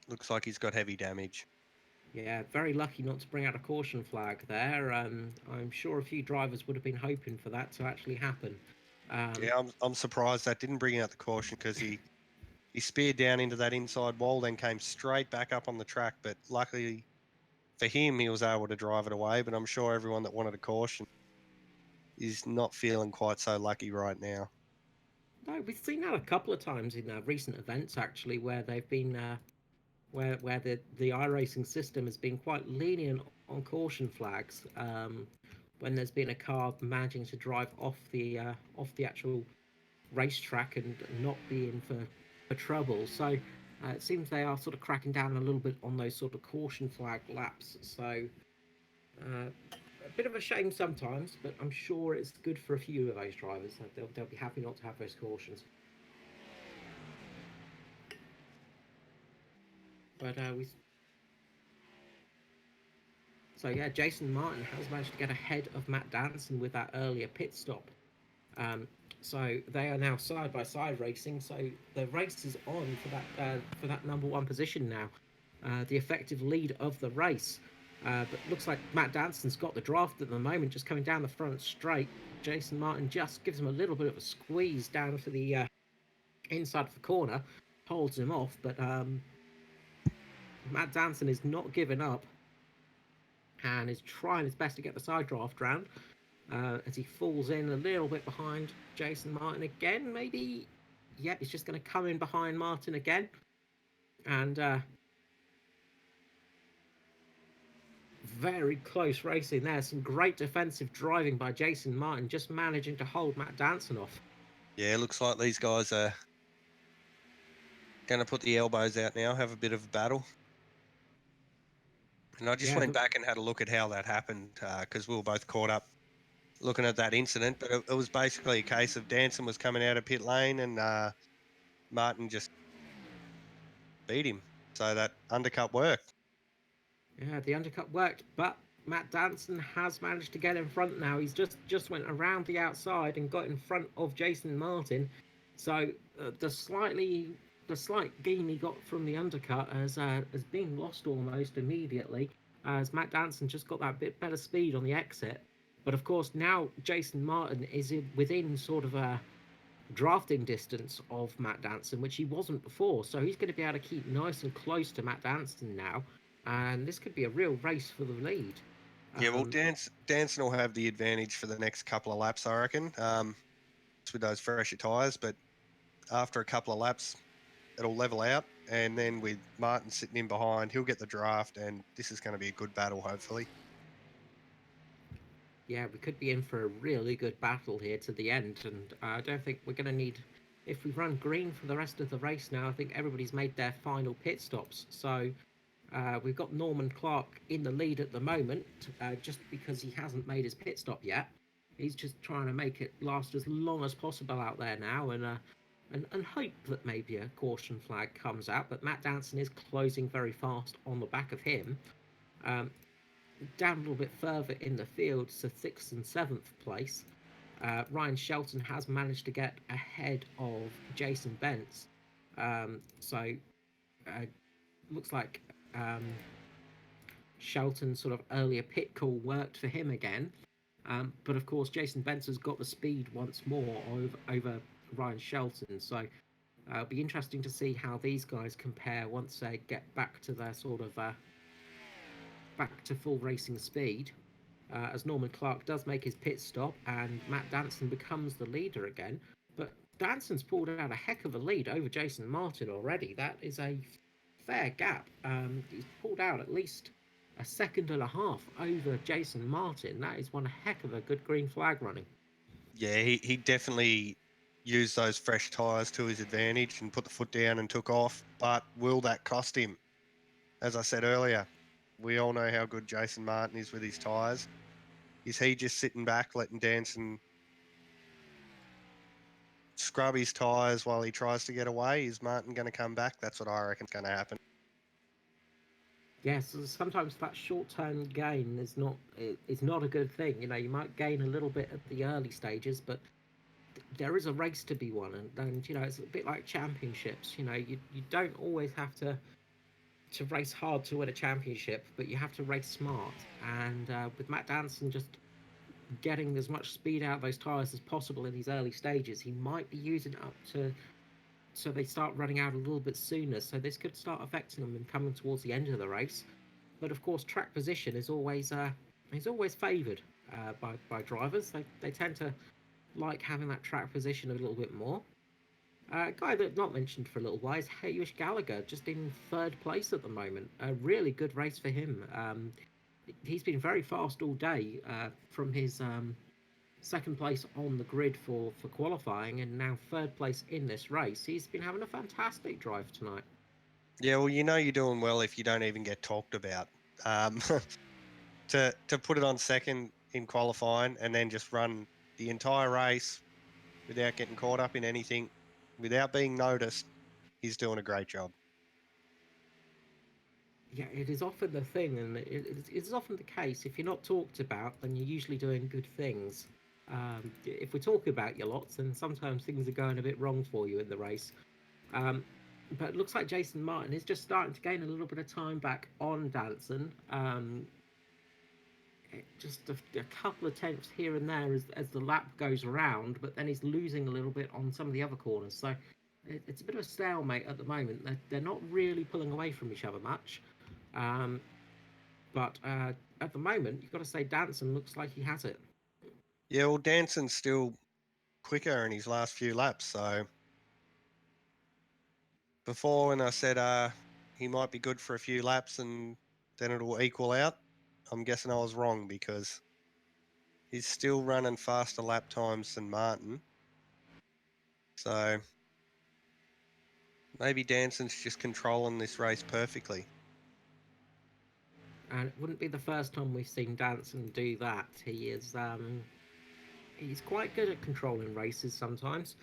Looks like he's got heavy damage. Yeah, very lucky not to bring out a caution flag there. I'm sure a few drivers would have been hoping for that to actually happen. Yeah, I'm surprised that didn't bring out the caution because he speared down into that inside wall, then came straight back up on the track. But luckily for him, he was able to drive it away. But I'm sure everyone that wanted a caution is not feeling quite so lucky right now. No, we've seen that a couple of times in recent events actually, where they've been where the iRacing system has been quite lenient on caution flags when there's been a car managing to drive off the actual racetrack and not be in for trouble. So it seems they are sort of cracking down a little bit on those sort of caution flag laps. So a bit of a shame sometimes, but I'm sure it's good for a few of those drivers. They'll be happy not to have those cautions. But so yeah, Jason Martin has managed to get ahead of Matt Danson with that earlier pit stop. Um, so they are now side by side racing. So the race is on for that number one position now, the effective lead of the race. But looks like Matt Danson's got the draft at the moment, just coming down the front straight. Jason Martin just gives him a little bit of a squeeze down to the inside of the corner, holds him off. But Matt Danson is not giving up and is trying his best to get the side draft round. As he falls in a little bit behind Jason Martin again, maybe. Yeah, he's just going to come in behind Martin again. And very close racing there. Some great defensive driving by Jason Martin, just managing to hold Matt Danson off. Yeah, looks like these guys are going to put the elbows out now, have a bit of a battle. And I just went back and had a look at how that happened because we were both caught up looking at that incident. But it was basically a case of Danson was coming out of pit lane and Martin just beat him. So that undercut worked. Yeah, the undercut worked, but Matt Danson has managed to get in front now. He's just went around the outside and got in front of Jason Martin. So the slight gain he got from the undercut has been lost almost immediately, as Matt Danson just got that bit better speed on the exit. But of course now Jason Martin is within sort of a drafting distance of Matt Danson, which he wasn't before. So he's going to be able to keep nice and close to Matt Danson now, and this could be a real race for the lead. Yeah, well, Danson will have the advantage for the next couple of laps, I reckon, with those fresher tyres. But after a couple of laps, it'll level out. And then with Martin sitting in behind, he'll get the draft, and this is going to be a good battle, hopefully. Yeah, we could be in for a really good battle here to the end, and I don't think we're going to need. If we run green for the rest of the race now, I think everybody's made their final pit stops. So we've got Norman Clark in the lead at the moment, just because he hasn't made his pit stop yet. He's just trying to make it last as long as possible out there now, and hope that maybe a caution flag comes out. But Matt Danson is closing very fast on the back of him. Down a little bit further in the field, so 6th and 7th place, Ryan Shelton has managed to get ahead of Jason Bentz. So looks like Shelton's sort of earlier pit call worked for him again. But of course, Jason Bentz has got the speed once more over Ryan Shelton. So it'll be interesting to see how these guys compare once they get back to their sort of back to full racing speed, as Norman Clark does make his pit stop and Matt Danson becomes the leader again. But Danson's pulled out a heck of a lead over Jason Martin already. That is a fair gap. He's pulled out at least a second and a half over Jason Martin. That is one heck of a good green flag running. Yeah, he definitely used those fresh tyres to his advantage and put the foot down and took off. But will that cost him? As I said earlier, we all know how good Jason Martin is with his tyres. Is he just sitting back letting Danson scrub his tyres while he tries to get away? Is Martin going to come back? That's what I reckon is going to happen. Yes, sometimes that short-term gain is not a good thing. You know, you might gain a little bit at the early stages, but there is a race to be won, and you know it's a bit like championships. You know, you don't always have to race hard to win a championship, but you have to race smart. And with Matt Danson just getting as much speed out of those tyres as possible in these early stages, he might be using it up to so they start running out a little bit sooner. So this could start affecting them and coming towards the end of the race. But of course, track position is always favoured by drivers. They tend to like having that track position a little bit more. A guy that not mentioned for a little while is Hamish Gallagher, just in third place at the moment. A really good race for him. He's been very fast all day from his second place on the grid for qualifying, and now third place in this race. He's been having a fantastic drive tonight. Yeah, well, you know you're doing well if you don't even get talked about. To put it on second in qualifying and then just run the entire race without getting caught up in anything, without being noticed, he's doing a great job. Yeah, it is often the thing, and it's often the case. If you're not talked about, then you're usually doing good things. If we're talking about you lots, then sometimes things are going a bit wrong for you in the race. Um, but it looks like Jason Martin is just starting to gain a little bit of time back on Danson. Just a couple of tenths here and there as the lap goes around, but then he's losing a little bit on some of the other corners. So it's a bit of a stalemate at the moment. They're not really pulling away from each other much. Um, but at the moment, you've got to say Danson looks like he has it. Yeah, well, Danson's still quicker in his last few laps. So before, when I said he might be good for a few laps and then it'll equal out, I'm guessing I was wrong because he's still running faster lap times than Martin. So maybe Danson's just controlling this race perfectly. And it wouldn't be the first time we've seen Danson do that. He's quite good at controlling races sometimes.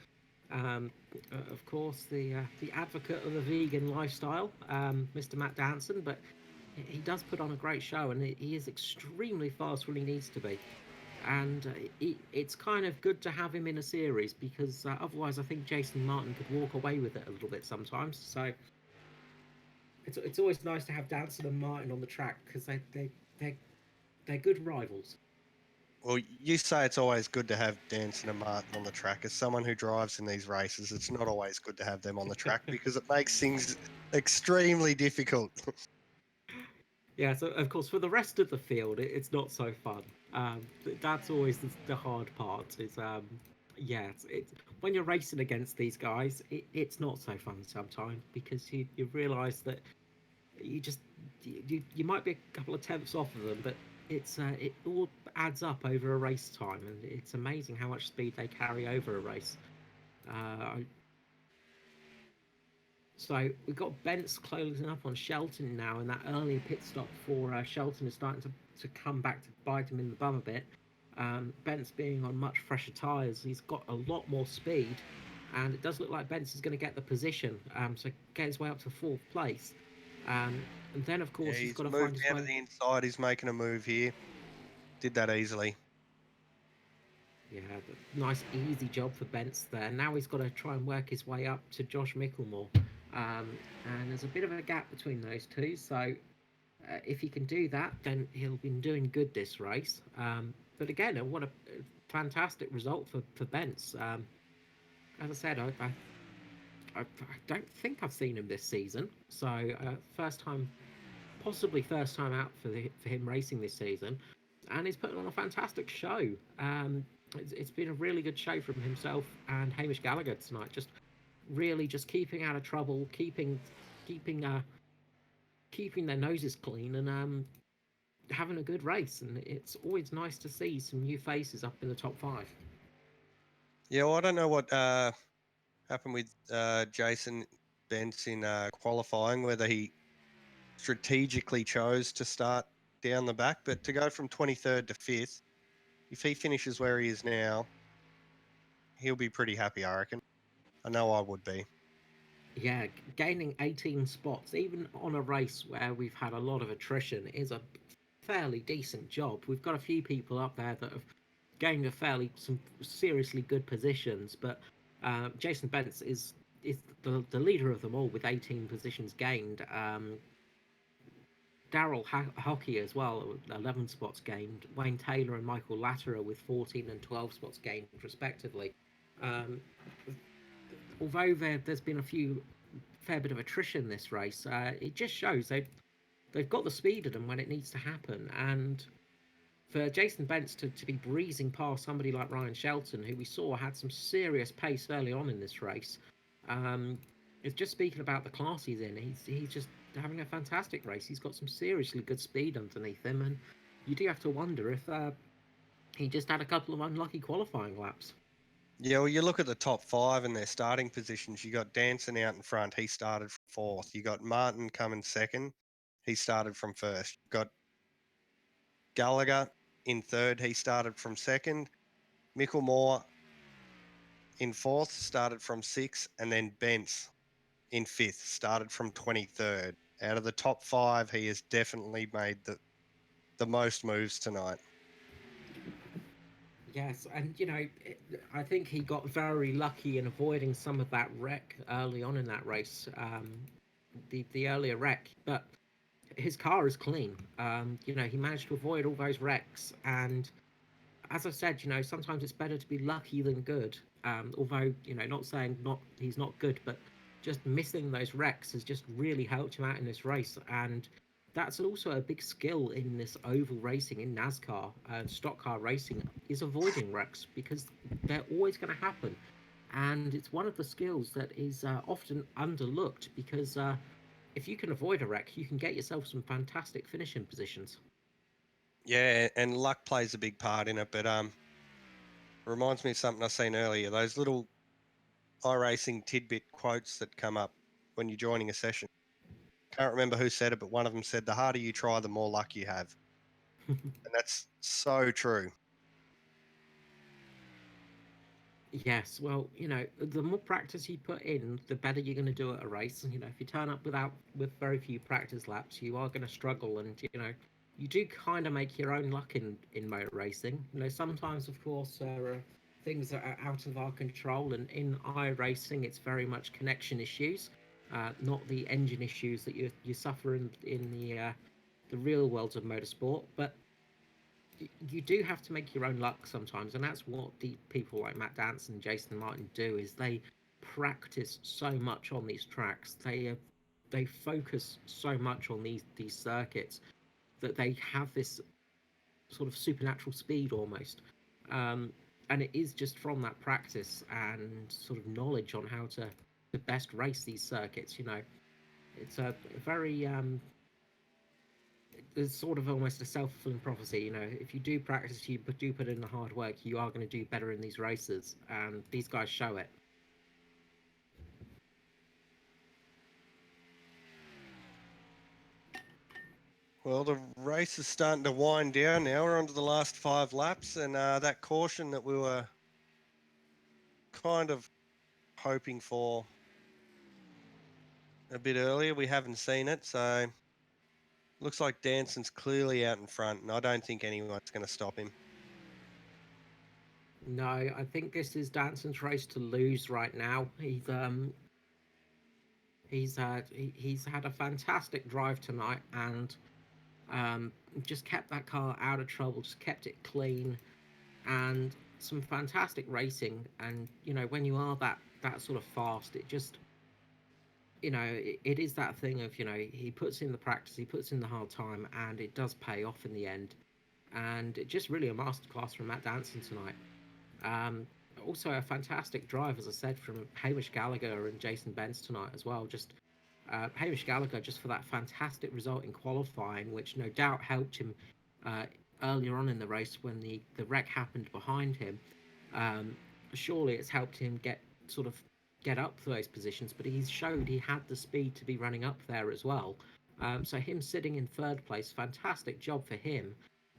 Of course, the advocate of the vegan lifestyle, Mr. Matt Danson, but he does put on a great show, and he is extremely fast when he needs to be. And it's kind of good to have him in a series because otherwise, I think Jason Martin could walk away with it a little bit sometimes. So it's always nice to have Danson and Martin on the track because they they're good rivals. Well, you say it's always good to have Danson and Martin on the track. As someone who drives in these races, it's not always good to have them on the track because it makes things extremely difficult. Yeah, so of course for the rest of the field, it's not so fun. That's always the hard part. Is yeah, it's when you're racing against these guys, it's not so fun sometimes because you realise that you just you might be a couple of tenths off of them, but it all adds up over a race time, and it's amazing how much speed they carry over a race. Uh, So we've got Bent's closing up on Shelton now, and that early pit stop for Shelton is starting to come back to bite him in the bum a bit. Bent's being on much fresher tyres. He's got a lot more speed, and it does look like Bent's is going to get the position, so get his way up to fourth place. Um, and then, of Yeah, course, he's he's got to moved find his down to way. the inside. He's making a move here. Did that easily. Yeah, nice easy job for Bent's there. Now he's got to try and work his way up to Josh Michelmore. And there's a bit of a gap between those two, so if he can do that, then he'll be doing good this race. But again, what a fantastic result for Bentz. As I said, I don't think I've seen him this season, so first time, possibly first time out for him racing this season, and he's putting on a fantastic show. It's been a really good show from himself and Hamish Gallagher tonight. Just really just keeping out of trouble, keeping keeping their noses clean, and having a good race, and it's always nice to see some new faces up in the top five. Yeah, well, I don't know what happened with Jason Bentz in qualifying, whether he strategically chose to start down the back, but to go from 23rd to 5th, if he finishes where he is now, he'll be pretty happy, I reckon. I know I would be. Yeah, gaining 18 spots, even on a race where we've had a lot of attrition, is a fairly decent job. We've got a few people up there that have gained some seriously good positions, but Jason Bentz is the leader of them all with 18 positions gained. Daryl Hockey as well, 11 spots gained. Wayne Taylor and Michael Latterer with 14 and 12 spots gained, respectively. Um, although there's been a fair bit of attrition this race, it just shows they've got the speed at them when it needs to happen. And for Jason Bentz to be breezing past somebody like Ryan Shelton, who we saw had some serious pace early on in this race, um, it's just speaking about the class he's in. He's just having a fantastic race. He's got some seriously good speed underneath him, and you do have to wonder if he just had a couple of unlucky qualifying laps. Yeah, well, you look at the top 5 and their starting positions. You got Danson out in front. He started from 4th. You got Martin coming 2nd. He started from 1st. You got Gallagher in 3rd. He started from 2nd. Michelmore in 4th, started from 6th. And then Bentz in 5th, started from 23rd. out of the top 5, he has definitely made the most moves tonight. Yes, and I think he got very lucky in avoiding some of that wreck early on in that race, the earlier wreck. But his car is clean. He managed to avoid all those wrecks, and as I said, sometimes it's better to be lucky than good. Although, not saying not he's not good, but just missing those wrecks has just really helped him out in this race. And that's also a big skill in this oval racing in NASCAR and stock car racing is avoiding wrecks because they're always going to happen. And it's one of the skills that is often underlooked because if you can avoid a wreck, you can get yourself some fantastic finishing positions. Yeah, and luck plays a big part in it, but reminds me of something I seen earlier. Those little iRacing tidbit quotes that come up when you're joining a session. Can't remember who said it, but one of them said, "The harder you try, the more luck you have," and that's so true. Yes, well, the more practice you put in, the better you're going to do at a race. And if you turn up with very few practice laps, you are going to struggle. And you do kind of make your own luck in motor racing. Sometimes, of course, there are things that are out of our control, and in iRacing, it's very much connection issues, not the engine issues that you suffer in the real world of motorsport. But you do have to make your own luck sometimes, and that's what the people like Matt Dance and Jason Martin do. Is they practice so much on these tracks. They focus so much on these circuits that they have this sort of supernatural speed almost. Um, and it is just from that practice and sort of knowledge on how to best race these circuits. It's a very it's sort of almost a self-fulfilling prophecy. If you do practice, you do put in the hard work, you are going to do better in these races, and these guys show it. Well, the race is starting to wind down now. We're on to the last 5 laps, and that caution that we were kind of hoping for a bit earlier, we haven't seen it, so looks like Danson's clearly out in front, and I don't think anyone's going to stop him. No, I think this is Danson's race to lose right now. He's had a fantastic drive tonight, and just kept that car out of trouble, just kept it clean, and some fantastic racing. And when you are that sort of fast, it just it is that thing of he puts in the practice, he puts in the hard time, and it does pay off in the end. And it just really a masterclass from Matt Danson tonight. Um, Also a fantastic drive, as I said, from Hamish Gallagher and Jason Benz tonight as well. Just Hamish Gallagher just for that fantastic result in qualifying, which no doubt helped him uh, earlier on in the race when the wreck happened behind him. Um, Surely it's helped him get up to those positions, but he's showed he had the speed to be running up there as well. So him sitting in third place, fantastic job for him,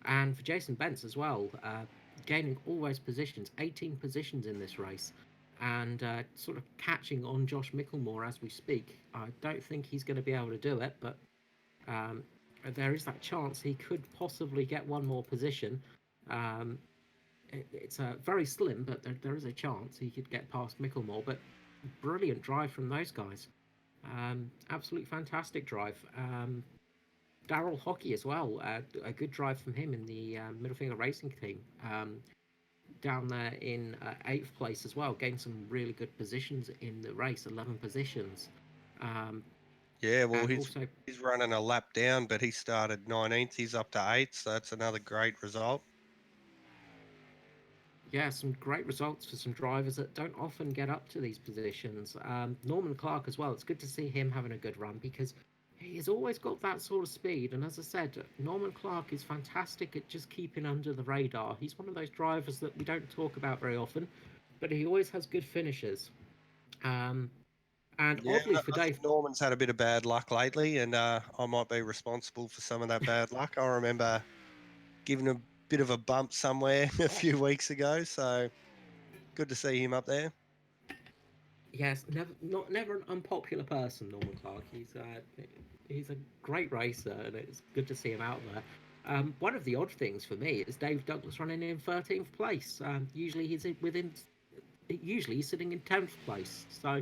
and for Jason Benz as well, gaining all those positions, 18 positions in this race, and sort of catching on Josh Michelmore as we speak. I don't think he's going to be able to do it, but um, there is that chance he could possibly get one more position. Um, it's very slim, but there is a chance he could get past Michelmore. But brilliant drive from those guys. Absolute fantastic drive. Daryl Hockey as well. A good drive from him in the Middle Finger Racing team. Down there in eighth place as well. Gained some really good positions in the race, 11 positions. Um, Yeah, well, and he's also, he's running a lap down, but he started 19th. He's up to 8th, so that's another great result. yeah, some great results for some drivers that don't often get up to these positions. Norman Clark as well. It's good to see him having a good run because he's always got that sort of speed. And as I said, Norman Clark is fantastic at just keeping under the radar. He's one of those drivers that we don't talk about very often, but he always has good finishes. Um, and Yeah, oddly for I think Dave, Norman's had a bit of bad luck lately, and I might be responsible for some of that bad luck. I remember giving a bit of a bump somewhere a few weeks ago, so good to see him up there. Yes, never an unpopular person, Norman Clark. He's a great racer, and it's good to see him out there. One of the odd things for me is Dave Douglas running in 13th place. Usually he's sitting in 10th place. So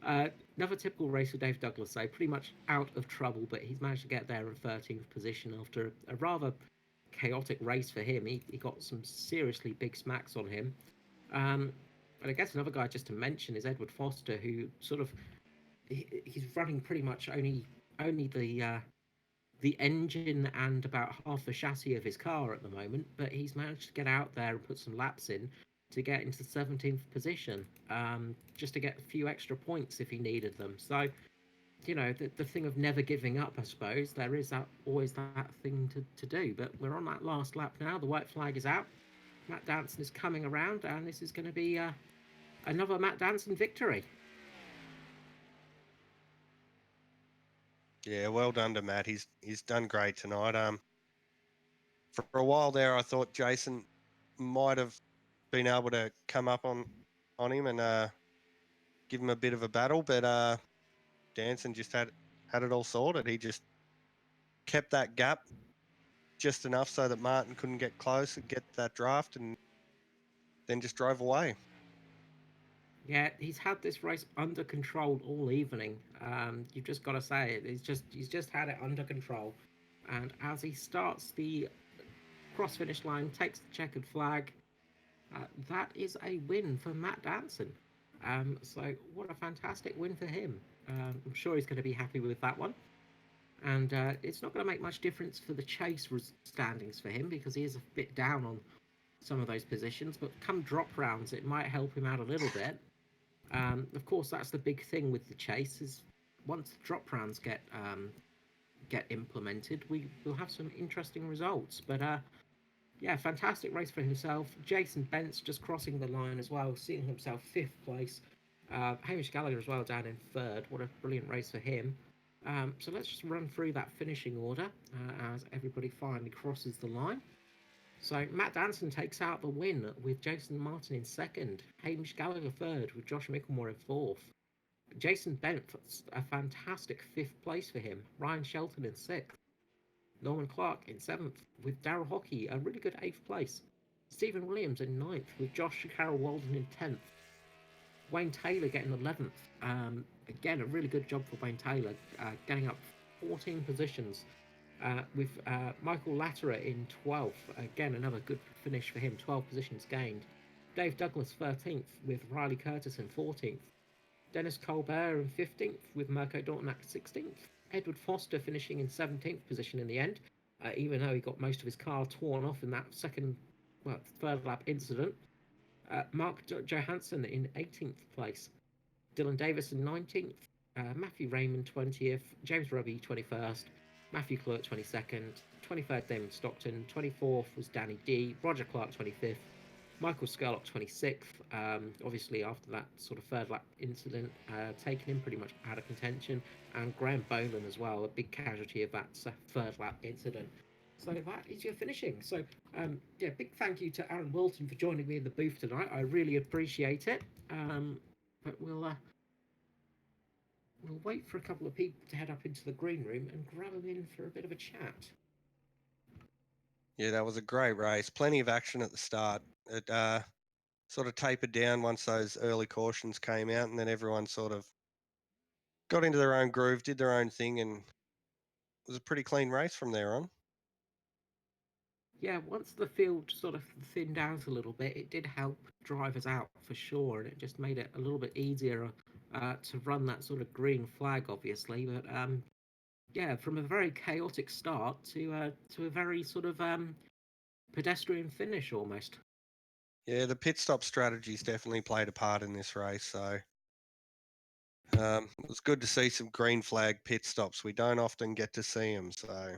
another typical race for Dave Douglas. So pretty much out of trouble, but he's managed to get there in 13th position after a rather chaotic race for him. He got some seriously big smacks on him. Um, and I guess another guy just to mention is Edward Foster, who sort of he's running pretty much only the engine and about half the chassis of his car at the moment, but he's managed to get out there and put some laps in to get into 17th position, just to get a few extra points if he needed them. So, the thing of never giving up, I suppose, there is always that thing to do. But we're on that last lap now. The white flag is out. Matt Danson is coming around, and this is going to be another Matt Danson victory. Yeah, well done to Matt. He's done great tonight. For a while there, I thought Jason might have been able to come up on him and give him a bit of a battle, but Danson just had it all sorted. He just kept that gap just enough so that Martin couldn't get close and get that draft, and then just drove away. Yeah, he's had this race under control all evening. You've just got to say it. He's just had it under control, and as he starts the cross finish line, takes the checkered flag. That is a win for Matt Danson. So what a fantastic win for him. I'm sure he's going to be happy with that one. And it's not going to make much difference for the chase standings for him because he is a bit down on some of those positions. But come drop rounds, it might help him out a little bit. Of course, that's the big thing with the chase is once the drop rounds get implemented, we will have some interesting results. But yeah, fantastic race for himself. Jason Bentz just crossing the line as well, seeing himself fifth place. Hamish Gallagher as well down in third. What a brilliant race for him. So let's just run through that finishing order as everybody finally crosses the line. So Matt Danson takes out the win with Jason Martin in second, Hamish Gallagher third with Josh Michelmore in fourth. Jason Bent, a fantastic fifth place for him. Ryan Shelton in sixth. Norman Clark in seventh with Daryl Hockey, a really good eighth place. Stephen Williams in ninth with Josh Carroll Walden in 10th. Wayne Taylor getting 11th. Again, a really good job for Wayne Taylor, getting up 14 positions with Michael Latterer in 12th. Again, another good finish for him, 12 positions gained. Dave Douglas 13th with Riley Curtis in 14th. Dennis Colbert in 15th with Mirko Dortnack 16th. Edward Foster finishing in 17th position in the end, even though he got most of his car torn off in that third lap incident. Mark Johansson in 18th place. Dylan Davis in 19th. Matthew Raymond 20th. James Ruby 21st. Matthew Clerk 22nd. 23rd Damon Stockton. 24th was Danny D. Roger Clark 25th. Michael Skurlock 26th. Obviously, after that sort of third lap incident, taking him pretty much out of contention. And Graham Boland as well, a big casualty of that third lap incident. So that is your finishing. So, yeah, big thank you to Aaron Wilton for joining me in the booth tonight. I really appreciate it. But we'll wait for a couple of people to head up into the green room and grab them in for a bit of a chat. Yeah, that was a great race. Plenty of action at the start. It sort of tapered down once those early cautions came out, and then everyone sort of got into their own groove, did their own thing, and it was a pretty clean race from there on. Yeah, once the field sort of thinned out a little bit, it did help drivers out for sure, and it just made it a little bit easier to run that sort of green flag, obviously. But yeah, from a very chaotic start to a very sort of pedestrian finish almost. Yeah, the pit stop strategies definitely played a part in this race. So it was good to see some green flag pit stops. We don't often get to see them. So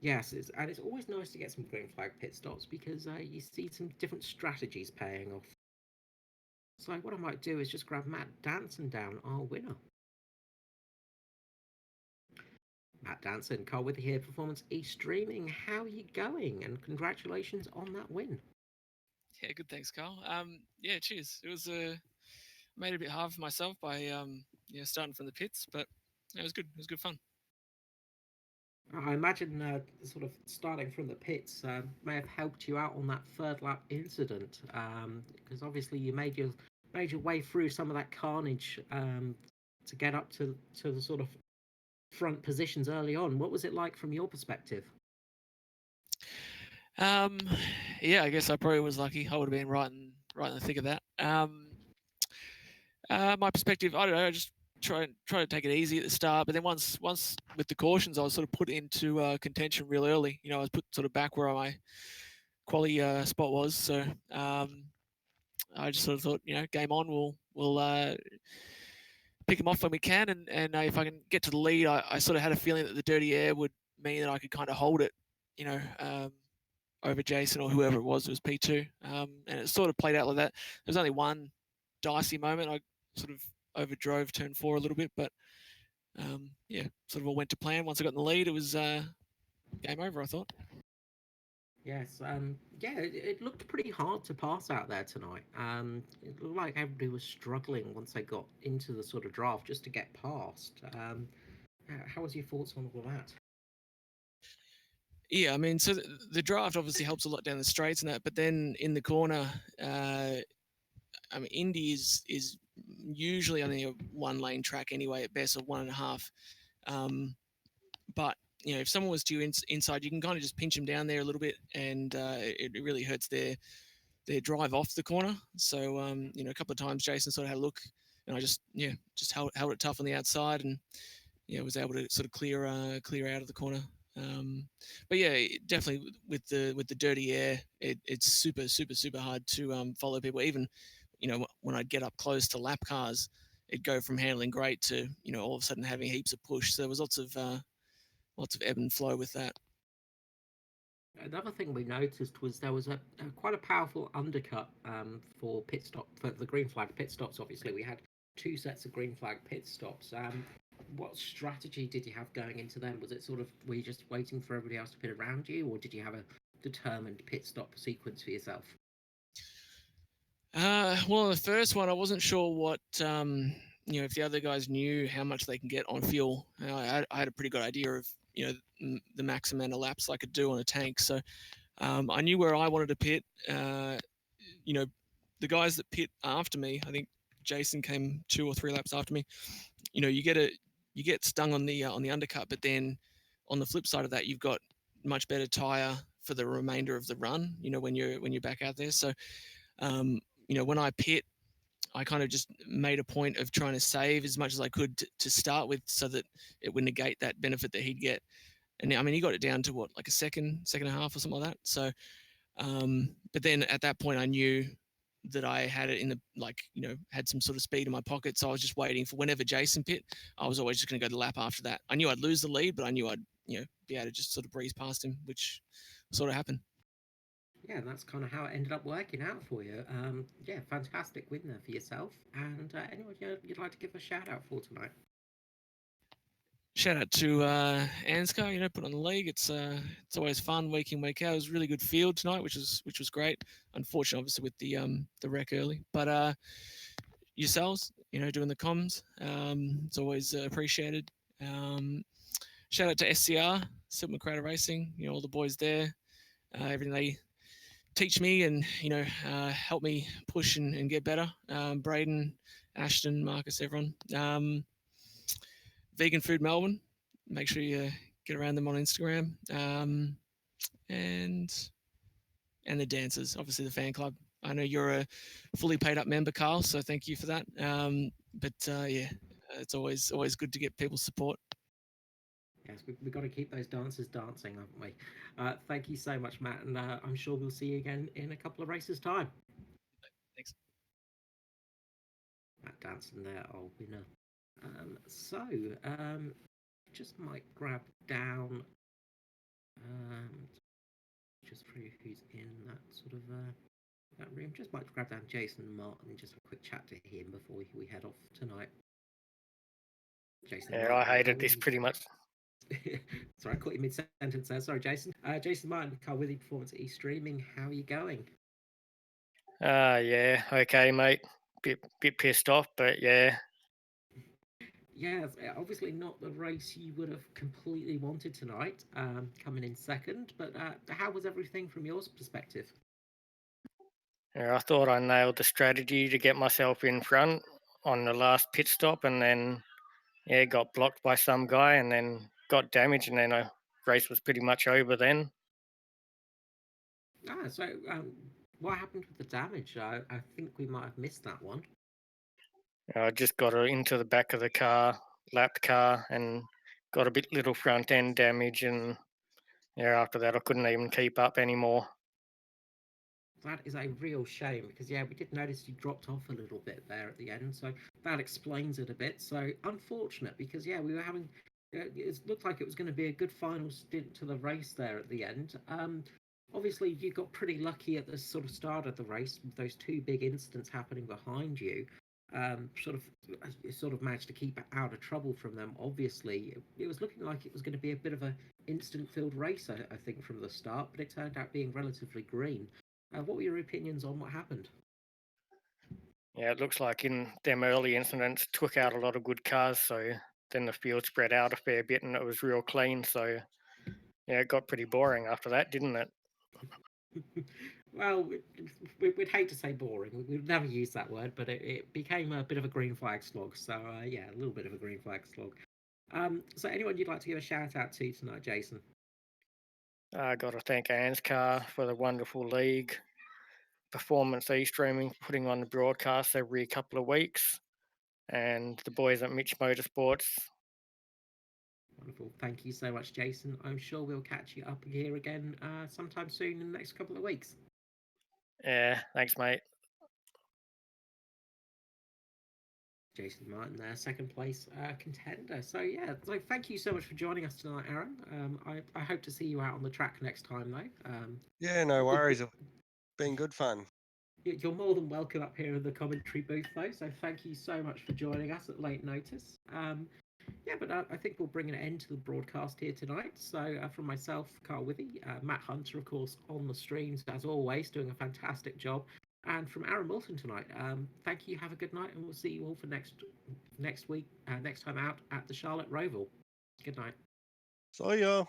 Yes, and it's always nice to get some green flag pit stops because you see some different strategies paying off. So what I might do is just grab Matt Danson down, our winner. Matt Danson, Carl with here, Performance East Streaming. How are you going? And congratulations on that win. Yeah, good. Thanks, Carl. Yeah, cheers. It was a made it a bit hard for myself by starting from the pits, but it was good. It was good fun. I imagine sort of starting from the pits may have helped you out on that third lap incident, because obviously you made your way through some of that carnage to get up to the sort of front positions early on. What was it like from your perspective? Yeah, I guess I probably was lucky. I would have been right in the thick of that. My perspective, I don't know. I just try to take it easy at the start, but then once with the cautions, I was sort of put into contention real early. I was put sort of back where my quali spot was. So I just sort of thought, game on. We'll pick them off when we can, and if I can get to the lead, I sort of had a feeling that the dirty air would mean that I could kind of hold it, over Jason or whoever it was P2, and it sort of played out like that. There was only one dicey moment. I sort of overdrove turn 4 a little bit, but sort of all went to plan. Once I got in the lead, it was game over, I thought. Yes, it looked pretty hard to pass out there tonight. It looked like everybody was struggling once they got into the sort of draft just to get past. How was your thoughts on all of that? Yeah, I mean, so the draft obviously helps a lot down the straights and that, but then in the corner, I mean, Indy is usually only a 1-lane track anyway at best, or 1.5. But if someone was due inside, you can kind of just pinch them down there a little bit, and it really hurts their drive off the corner. So a couple of times Jason sort of had a look, and I just held it tough on the outside, and was able to sort of clear out of the corner. But yeah, definitely with the dirty air, it's super hard to follow people. Even when I'd get up close to lap cars, it'd go from handling great to all of a sudden having heaps of push. So there was lots of ebb and flow with that. Another thing we noticed was there was quite a powerful undercut for the green flag pit stops. Obviously, we had 2 sets of green flag pit stops. What strategy did you have going into them? Was it sort of, were you just waiting for everybody else to pit around you, or did you have a determined pit stop sequence for yourself? Well, the first one, I wasn't sure what if the other guys knew how much they can get on fuel. I had a pretty good idea of the max amount of laps I could do on a tank, so I knew where I wanted to pit. The guys that pit after me, I think Jason came 2 or 3 laps after me. You get stung on the undercut, but then on the flip side of that, you've got much better tire for the remainder of the run. When you're back out there. So when I pit, I kind of just made a point of trying to save as much as I could to start with, so that it would negate that benefit that he'd get. And I mean, he got it down to what, like a second and a half or something like that. So, but then at that point, I knew that I had it in the, had some sort of speed in my pocket. So I was just waiting for whenever Jason pit, I was always just going to go the lap after that. I knew I'd lose the lead, but I knew I'd, be able to just sort of breeze past him, which sort of happened. Yeah, that's kind of how it ended up working out for you. Yeah, fantastic win there for yourself. And anyone you'd like to give a shout out for tonight? Shout out to ANZCAR, put on the league. It's always fun week in, week out. It was a really good field tonight, which was great. Unfortunately, obviously with the wreck early, but yourselves, doing the comms, it's always appreciated. Shout out to SCR, Silver Crowder Racing, all the boys there, everything they teach me and help me push and get better. Braden, Ashton, Marcus, everyone. Vegan Food Melbourne, make sure you get around them on Instagram. And the dancers, obviously the fan club. I know you're a fully paid up member, Carl, so thank you for that. Yeah, it's always good to get people's support. Yes, we've got to keep those dancers dancing, haven't we? Thank you so much, Matt, and I'm sure we'll see you again in a couple of races' time. Thanks. Matt Danson there, our winner. Just might grab down just for who's in that sort of that room. Just might grab down Jason Martin and just have a quick chat to him before we head off tonight. Jason. Yeah, Martin, I hated this pretty much. Sorry, I caught you mid-sentence there. Sorry, Jason. Jason Martin, Car Withing Performance E Streaming. How are you going? Yeah, okay, mate. bit pissed off, but yeah. Yeah, obviously not the race you would have completely wanted tonight, coming in second. But how was everything from your perspective? Yeah, I thought I nailed the strategy to get myself in front on the last pit stop, and then got blocked by some guy, and then got damaged, and then the race was pretty much over then. So what happened with the damage? I think we might have missed that one. I just got into the back of the car, lapped car, and got a bit little front end damage, and after that I couldn't even keep up anymore. That is a real shame because we did notice you dropped off a little bit there at the end, so that explains it a bit. So unfortunate because we were having. It looked like it was going to be a good final stint to the race there at the end. Obviously you got pretty lucky at the sort of start of the race with those two big incidents happening behind you. Sort of managed to keep out of trouble from them. Obviously, it was looking like it was going to be a bit of a instant-filled race, I think, from the start, but it turned out being relatively green. What were your opinions on what happened? Yeah, it looks like in them early incidents took out a lot of good cars, so then the field spread out a fair bit and it was real clean. So it got pretty boring after that, didn't it? Well, we'd hate to say boring. We'd never use that word, but it became a bit of a green flag slog. So a little bit of a green flag slog. So anyone you'd like to give a shout out to tonight, Jason? I got to thank ANZCAR for the wonderful league, Performance e-streaming, putting on the broadcast every couple of weeks, and the boys at Mitch Motorsports. Wonderful. Thank you so much, Jason. I'm sure we'll catch you up here again sometime soon in the next couple of weeks. Yeah, thanks, mate. Jason Martin there, second place contender. So so thank you so much for joining us tonight, Aaron. I hope to see you out on the track next time, though. No worries. It's been good fun. You're more than welcome up here in the commentary booth, though. So thank you so much for joining us at late notice. But I think we'll bring an end to the broadcast here tonight. So from myself, Carl Withy, Matt Hunter, of course, on the streams as always, doing a fantastic job. And from Aaron Moulton tonight, thank you, have a good night, and we'll see you all for next week, next time out at the Charlotte Roval. Good night. See ya.